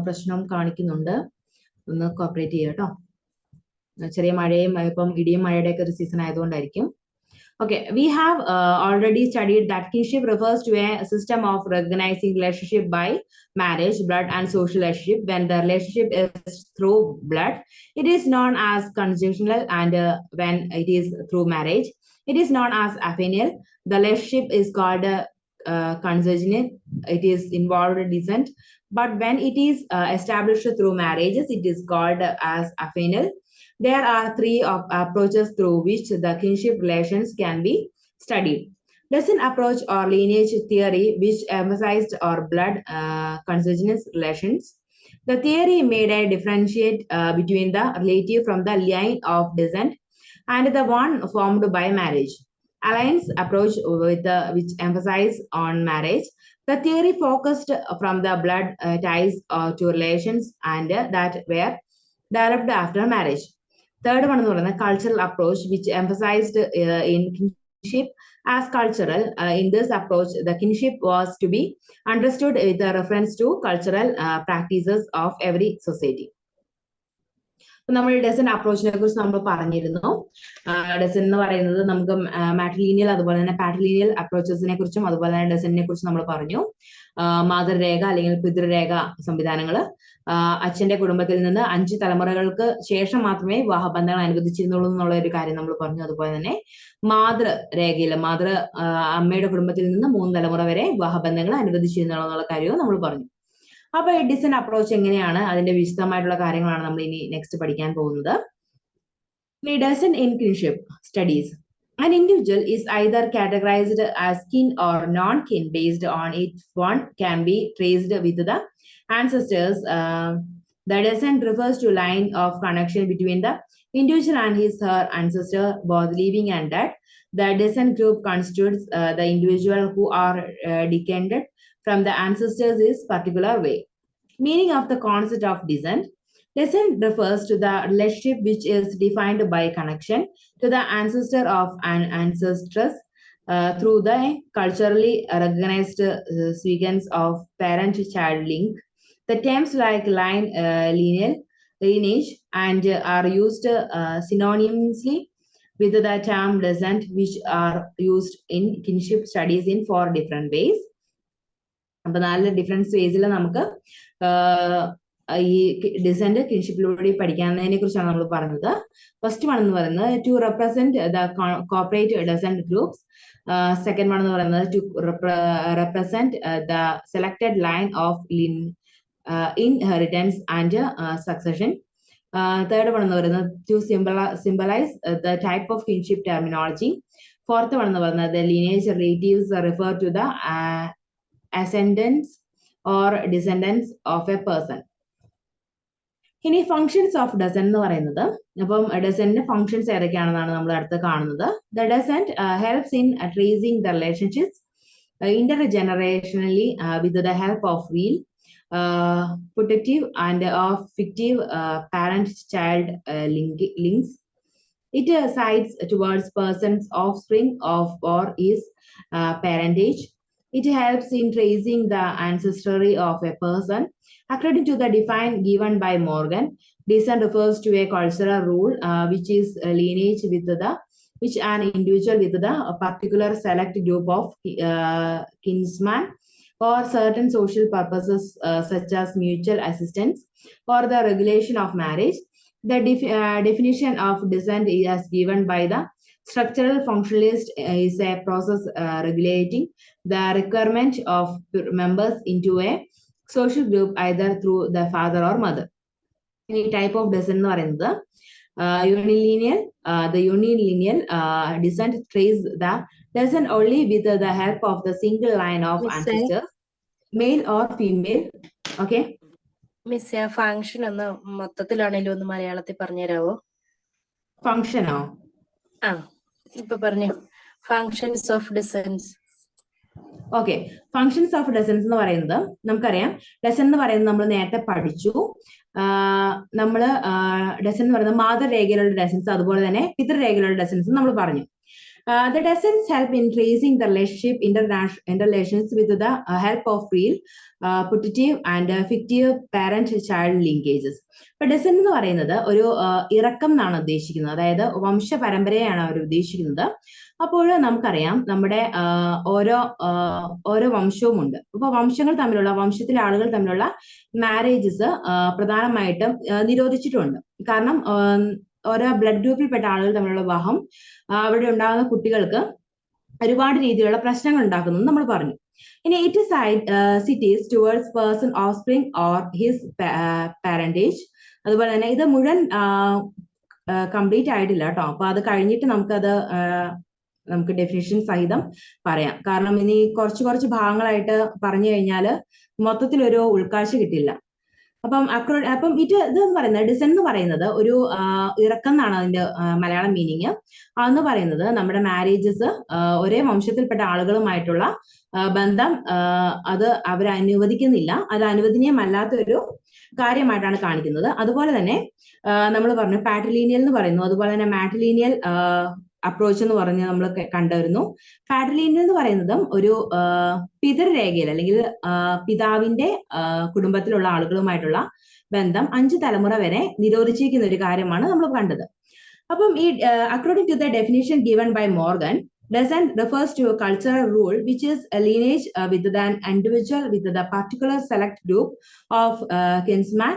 പ്രശ്നം കാണിക്കുന്നുണ്ട്, ഒന്ന് കോപ്പറേറ്റ് ചെയ്യുക കേട്ടോ. ചെറിയ മഴയും ഇപ്പം ഇടിയും മഴയുടെ ഒക്കെ ഒരു season ആയതുകൊണ്ടായിരിക്കും. Okay, we have already studied that kinship refers to a system of recognizing relationship by marriage, blood, and social relationship. When the relationship is through blood, it is known as conjugal, and when it is through marriage, it is known as affinal. The relationship is called conjugal. It is involved descent, but when it is established through marriages, it is called as affinal. There are three approaches through which the kinship relations can be studied. Descent approach or lineage theory, which emphasized our blood consanguineous relations. The theory made a differentiate between the relative from the line of descent and the one formed by marriage. Alliance approach which emphasized on marriage. The theory focused from the blood ties to relations and that were developed after marriage. Third one is cultural approach, which emphasized in kinship as cultural. In this approach, the kinship was to be understood with a reference to cultural practices of every society. നമ്മൾ ഡെസൻ അപ്രോച്ചിനെ കുറിച്ച് നമ്മൾ പറഞ്ഞിരുന്നു. ഡെസൻ എന്ന് പറയുന്നത് നമുക്ക് matrilineal അതുപോലെ തന്നെ patrilineal അപ്രോച്ചസിനെ കുറിച്ചും അതുപോലെ തന്നെ ഡെസനെ കുറിച്ച് നമ്മൾ പറഞ്ഞു. മാതൃരേഖ അല്ലെങ്കിൽ പിതൃരേഖ സംവിധാനങ്ങൾ, അച്ഛന്റെ കുടുംബത്തിൽ നിന്ന് 5 തലമുറകൾക്ക് ശേഷം മാത്രമേ വിവാഹബന്ധങ്ങൾ അനുവദിച്ചിരുന്നുള്ളൂ എന്നുള്ള ഒരു കാര്യം നമ്മൾ പറഞ്ഞു. അതുപോലെ തന്നെ മാതൃരേഖയിൽ അമ്മയുടെ കുടുംബത്തിൽ നിന്ന് 3 തലമുറ വരെ വിവാഹബന്ധങ്ങൾ അനുവദിച്ചിരുന്നുള്ളൂ എന്നുള്ള കാര്യവും നമ്മൾ പറഞ്ഞു. അപ്പൊ ഡിസെന്റ് അപ്രോച്ച് എങ്ങനെയാണ്, അതിന്റെ വിശദമായിട്ടുള്ള കാര്യങ്ങളാണ് നമ്മൾ ഇനി നെക്സ്റ്റ് പഠിക്കാൻ പോകുന്നത്. Descent in kinship studies. An individual is either categorized as kin or non-kin based on if one can be traced with the ancestors. The descent refers to line of connection between the individual and her ancestor, both living and dead. The descent group constitutes the individual who are descended from the ancestors is particular way. Meaning of the concept of descent. Descent refers to the relationship which is defined by connection to the ancestor of an ancestress through the culturally recognized sequence of parent-child link. The terms like line, lineage, and are used synonymously with the term descent, which are used in kinship studies in 4 different ways. അപ്പൊ 4 different വേസിൽ നമുക്ക് ഈ descent കിൻഷിപ്പിലൂടെ പഠിക്കാവുന്നതിനെ കുറിച്ചാണ് നമ്മൾ പറഞ്ഞത്. First one എന്ന് പറയുന്നത് to represent the corporate descent groups. Second one എന്ന് പറയുന്നത് to represent the selected line of inheritance and succession. Third one എന്ന് പറയുന്നത് to symbolise the type of kinship terminology. Fourth one എന്ന് പറയുന്നത് the lineage relatives refer to the ascendants or descendants of a person. ഇനി functions of descent എന്ന് പറയുന്നത്, അപ്പം ഡെസെന്റിന്റെ functions ഏതൊക്കെയാണെന്നാണ് നമ്മൾ അടുത്ത് കാണുന്നത്. The descent helps in tracing the relationships intergenerationally with the help of real, protective and of fictive parent-child links. It sides towards persons, offspring of or is parentage. It helps in tracing the ancestry of a person. According to the define given by Morgan, descent refers to a cultural rule which is lineage with the which an individual with the a particular select group of kinsmen for certain social purposes such as mutual assistance or the regulation of marriage. The definition of descent is given by the structural functionalist is a process regulating the requirement of members into a social group either through the father or mother. Any type of descent എന്ന് പറയുന്നത് unilineal, the unilineal descent traces the descend only with the help of the single line of ancestors, male or female. Okay. Miss ആ function ഒന്ന് മൊത്തത്തിലാണേലും ഒന്ന് മലയാളത്തിൽ പറഞ്ഞുതരാവോ? ഫംഗ്ഷനോ? ആ ഇപ്പൊ പറഞ്ഞു, functions of descents. Okay, functions of descents എന്ന് പറയുന്നത് നമുക്കറിയാം. ഡെസൻ എന്ന് പറയുന്നത് നമ്മൾ നേരത്തെ പഠിച്ചു. നമ്മള് ഡെസൻ എന്ന് പറയുന്നത് മാതൃരേഖയിലുള്ള ഡെസൻസ്, അതുപോലെ തന്നെ പിതൃരേഖയിലുള്ള ഡെസൻസ് നമ്മൾ പറഞ്ഞു. The descents help in tracing the relationship interrelations with the help of real, putative and fictive parent-child linkages. ഇപ്പൊ ഡെസൻ എന്ന് പറയുന്നത് ഒരു ഇറക്കം എന്നാണ് ഉദ്ദേശിക്കുന്നത്, അതായത് വംശ പരമ്പരയാണ് അവർ ഉദ്ദേശിക്കുന്നത്. അപ്പോൾ നമുക്കറിയാം നമ്മുടെ ഓരോ വംശവും ഉണ്ട്. അപ്പൊ വംശത്തിലെ ആളുകൾ തമ്മിലുള്ള മാരേജസ് പ്രധാനമായിട്ടും നിരോധിച്ചിട്ടുണ്ട്. കാരണം ഓരോ ബ്ലഡ് ഗ്രൂപ്പിൽപ്പെട്ട ആളുകൾ തമ്മിലുള്ള വിവാഹം അവിടെ ഉണ്ടാകുന്ന കുട്ടികൾക്ക് ഒരുപാട് രീതിയിലുള്ള പ്രശ്നങ്ങൾ ഉണ്ടാക്കുന്നു നമ്മൾ പറഞ്ഞു. ഇനി it cities towards person offspring or his parentage. അതുപോലെ തന്നെ ഇത് മുഴുവൻ കംപ്ലീറ്റ് ആയിട്ടില്ല കേട്ടോ. അപ്പൊ അത് കഴിഞ്ഞിട്ട് നമുക്ക് ഡെഫിനിഷൻ സഹിതം പറയാം. കാരണം ഇനി കുറച്ച് ഭാഗങ്ങളായിട്ട് പറഞ്ഞു കഴിഞ്ഞാൽ മൊത്തത്തിൽ ഒരു ഉൾക്കാഴ്ച കിട്ടില്ല. അപ്പം ഇതെന്ന് പറയുന്നത് ഡിസൻ എന്ന് പറയുന്നത് ഒരു ഇറക്കം എന്നാണ് അതിന്റെ മലയാളം മീനിങ്. അതെന്ന് പറയുന്നത് നമ്മുടെ മാരേജസ് ഒരേ വംശത്തിൽപ്പെട്ട ആളുകളുമായിട്ടുള്ള ബന്ധം അത് അവരനുവദിക്കുന്നില്ല, അത് അനുവദനീയമല്ലാത്ത ഒരു കാര്യമായിട്ടാണ് കാണിക്കുന്നത്. അതുപോലെ തന്നെ നമ്മൾ പറഞ്ഞു പാട്രിലീനിയൽ എന്ന് പറയുന്നു, അതുപോലെ തന്നെ മാട്രിലീനിയൽ അപ്രോച്ച് എന്ന് പറഞ്ഞ് നമ്മൾ കണ്ടുവരുന്നു. പാട്രിലീനിയൽ എന്ന് പറയുന്നതും ഒരു പിതൃരേഖയിൽ അല്ലെങ്കിൽ പിതാവിന്റെ കുടുംബത്തിലുള്ള ആളുകളുമായിട്ടുള്ള ബന്ധം 5 തലമുറ വരെ നിരോധിച്ചിരിക്കുന്ന ഒരു കാര്യമാണ് നമ്മൾ കണ്ടത്. അപ്പം ഈ according to the definition given by Morgan, descent refers to a cultural rule which is a lineage with an individual with the particular select group of kinsmen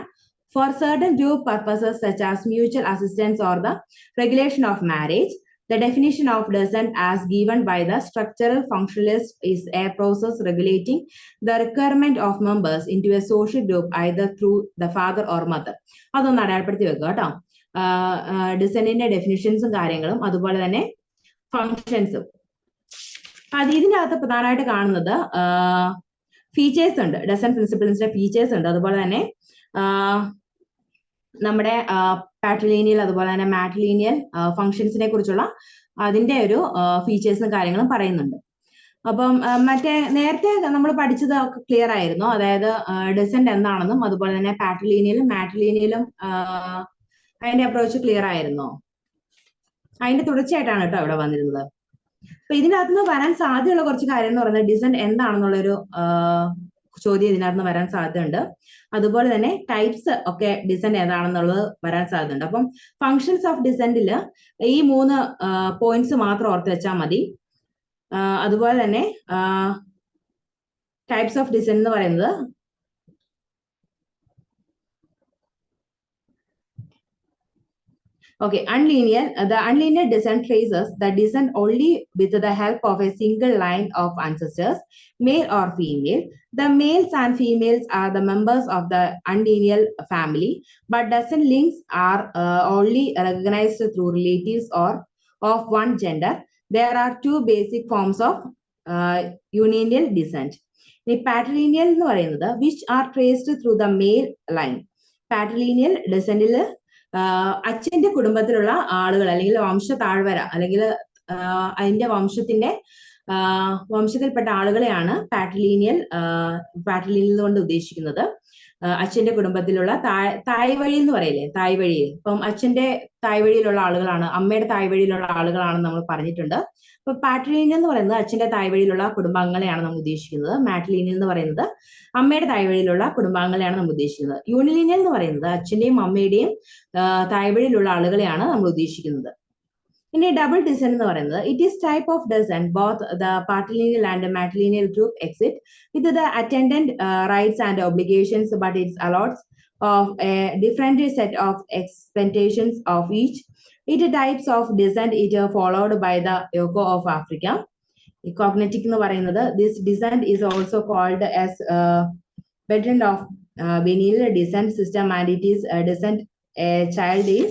for certain group purposes such as mutual assistance or the regulation of marriage. The definition of descent as given by the structural functionalist is a process regulating the requirement of members into a social group either through the father or mother. അതൊന്ന് അടയാളപ്പെടുത്തി വെക്കുക കേട്ടോ. ഡിസെന്റിന്റെ ഡെഫിനിഷൻസും കാര്യങ്ങളും അതുപോലെ തന്നെ ഫങ്ഷൻസും. ഇതിന്റെ അകത്ത് പ്രധാനമായിട്ട് കാണുന്നത് ഫീച്ചേഴ്സ് ഉണ്ട്, ഡെസൻ പ്രിൻസിപ്പിൾസിന്റെ ഫീച്ചേഴ്സ് ഉണ്ട്. അതുപോലെ തന്നെ നമ്മുടെ പാട്രിലീനിയൽ അതുപോലെ തന്നെ മാട്രിലീനിയൽ ഫങ്ഷൻസിനെ കുറിച്ചുള്ള അതിന്റെ ഒരു ഫീച്ചേഴ്സും കാര്യങ്ങളും പറയുന്നുണ്ട്. അപ്പം നേരത്തെ നമ്മൾ പഠിച്ചത് ഒക്കെ ക്ലിയർ ആയിരുന്നു, അതായത് ഡെസെന്റ് എന്താണെന്നും അതുപോലെ തന്നെ പാട്രിലീനിയലും മാട്രിലീനിയലും അതിന്റെ അപ്രോച്ച് ക്ലിയർ ആയിരുന്നോ? അതിന്റെ തുടർച്ചയായിട്ടാണ് കേട്ടോ ഇവിടെ വന്നിരുന്നത്. അപ്പൊ ഇതിനകത്ത് നിന്ന് വരാൻ സാധ്യതയുള്ള കുറച്ച് കാര്യം എന്ന് പറയുന്നത് ഡിസെന്റ് എന്താണെന്നുള്ളൊരു ചോദ്യം ഇതിനകത്ത് നിന്ന് വരാൻ സാധ്യതയുണ്ട്. അതുപോലെ തന്നെ ടൈപ്സ് ഒക്കെ ഡിസെന്റ് ഏതാണെന്നുള്ളത് വരാൻ സാധ്യതയുണ്ട്. അപ്പം ഫങ്ഷൻസ് ഓഫ് ഡിസെന്റിൽ ഈ 3 പോയിന്റ്സ് മാത്രം ഓർത്ത് വെച്ചാൽ മതി. അതുപോലെ തന്നെ ടൈപ്സ് ഓഫ് ഡിസെന്റ് എന്ന് പറയുന്നത് okay, the unlinear descent traces the descent only with the help of a single line of ancestors, male or female. The males and females are the members of the unlinear family, but descent links are only recognized through relatives or of one gender. There are 2 basic forms of unilineal descent. The patrilineal എന്ന് പറയുന്നത് which are traced through the male line. Patrilineal descent അച്ഛന്റെ കുടുംബത്തിലുള്ള ആളുകൾ അല്ലെങ്കിൽ വംശ താഴ്വര അല്ലെങ്കിൽ അതിന്റെ വംശത്തിൽപ്പെട്ട ആളുകളെയാണ് പാട്രിലീനിയൽ കൊണ്ട് ഉദ്ദേശിക്കുന്നത്. അച്ഛന്റെ കുടുംബത്തിലുള്ള തായ്വഴി എന്ന് പറയില്ലേ, തായ്വഴിയിൽ. ഇപ്പം അച്ഛന്റെ തായ്വഴിയിലുള്ള ആളുകളാണ്, അമ്മയുടെ തായ്വഴിയിലുള്ള ആളുകളാണെന്ന് നമ്മൾ പറഞ്ഞിട്ടുണ്ട്. അപ്പൊ പാട്രിലീനിയൽ എന്ന് പറയുന്നത് അച്ഛന്റെ തായ്വഴിയിലുള്ള കുടുംബാംഗങ്ങളെയാണ് നമ്മൾ ഉദ്ദേശിക്കുന്നത്. മാട്രിലീനിയൽ എന്ന് പറയുന്നത് അമ്മയുടെ തായ്വഴിയിലുള്ള കുടുംബാംഗങ്ങളെയാണ് നമ്മൾ ഉദ്ദേശിക്കുന്നത്. യൂണിലീനിയൽ എന്ന് പറയുന്നത് അച്ഛന്റെയും അമ്മയുടെയും തായ്വഴിയിലുള്ള ആളുകളെയാണ് നമ്മൾ ഉദ്ദേശിക്കുന്നത്. ഇനി ഡബിൾ ഡിസെന്റ് എന്ന് പറയുന്നത് it is type of descent both the patrilineal and matrilineal group exist with the attendant rights and obligations but it's allots of a different set of expectations of each. It types of descent it followed by the Yoko of Africa. Cognatic എന്ന് പറയുന്നത് this descent is also called as pattern of lineal descent system and it is descent a child is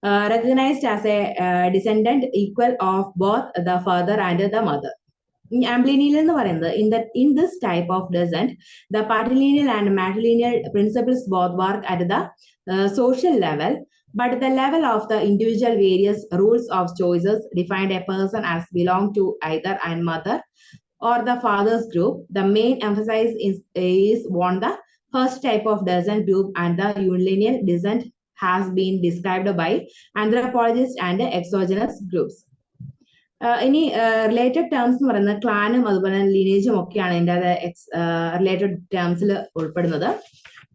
recognized as a descendant equal of both the father and the mother. Ambilineal എന്ന് പറയുന്നത് in this type of descent, the patrilineal and matrilineal principles both work at the social level, but the level of the individual various rules of choices defined a person as belong to either and mother or the father's group. The main emphasis is on the first type of descent group, and the unilineal descent has been described by anthropologists and exogenous groups. ഇനി related terms എന്ന് പറയുന്നത് ക്ലാനും അതുപോലെ ലീനേജും ഒക്കെയാണ് ഇതിൻ്റെ related ടേംസിൽ ഉൾപ്പെടുന്നത്.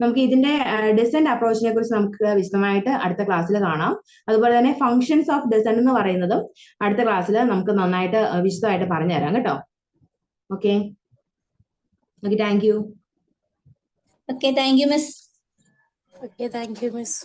നമുക്ക് ഇതിന്റെ descent അപ്രോച്ചിനെ കുറിച്ച് നമുക്ക് വിശദമായിട്ട് അടുത്ത ക്ലാസ്സിൽ കാണാം. അതുപോലെ തന്നെ ഫങ്ഷൻസ് ഓഫ് ഡിസെന്റ് എന്ന് പറയുന്നതും അടുത്ത ക്ലാസ്സിൽ നമുക്ക് നന്നായിട്ട് വിശദമായിട്ട് പറഞ്ഞുതരാം കേട്ടോ. Okay, thank you. Okay, thank you miss. Okay, thank you miss.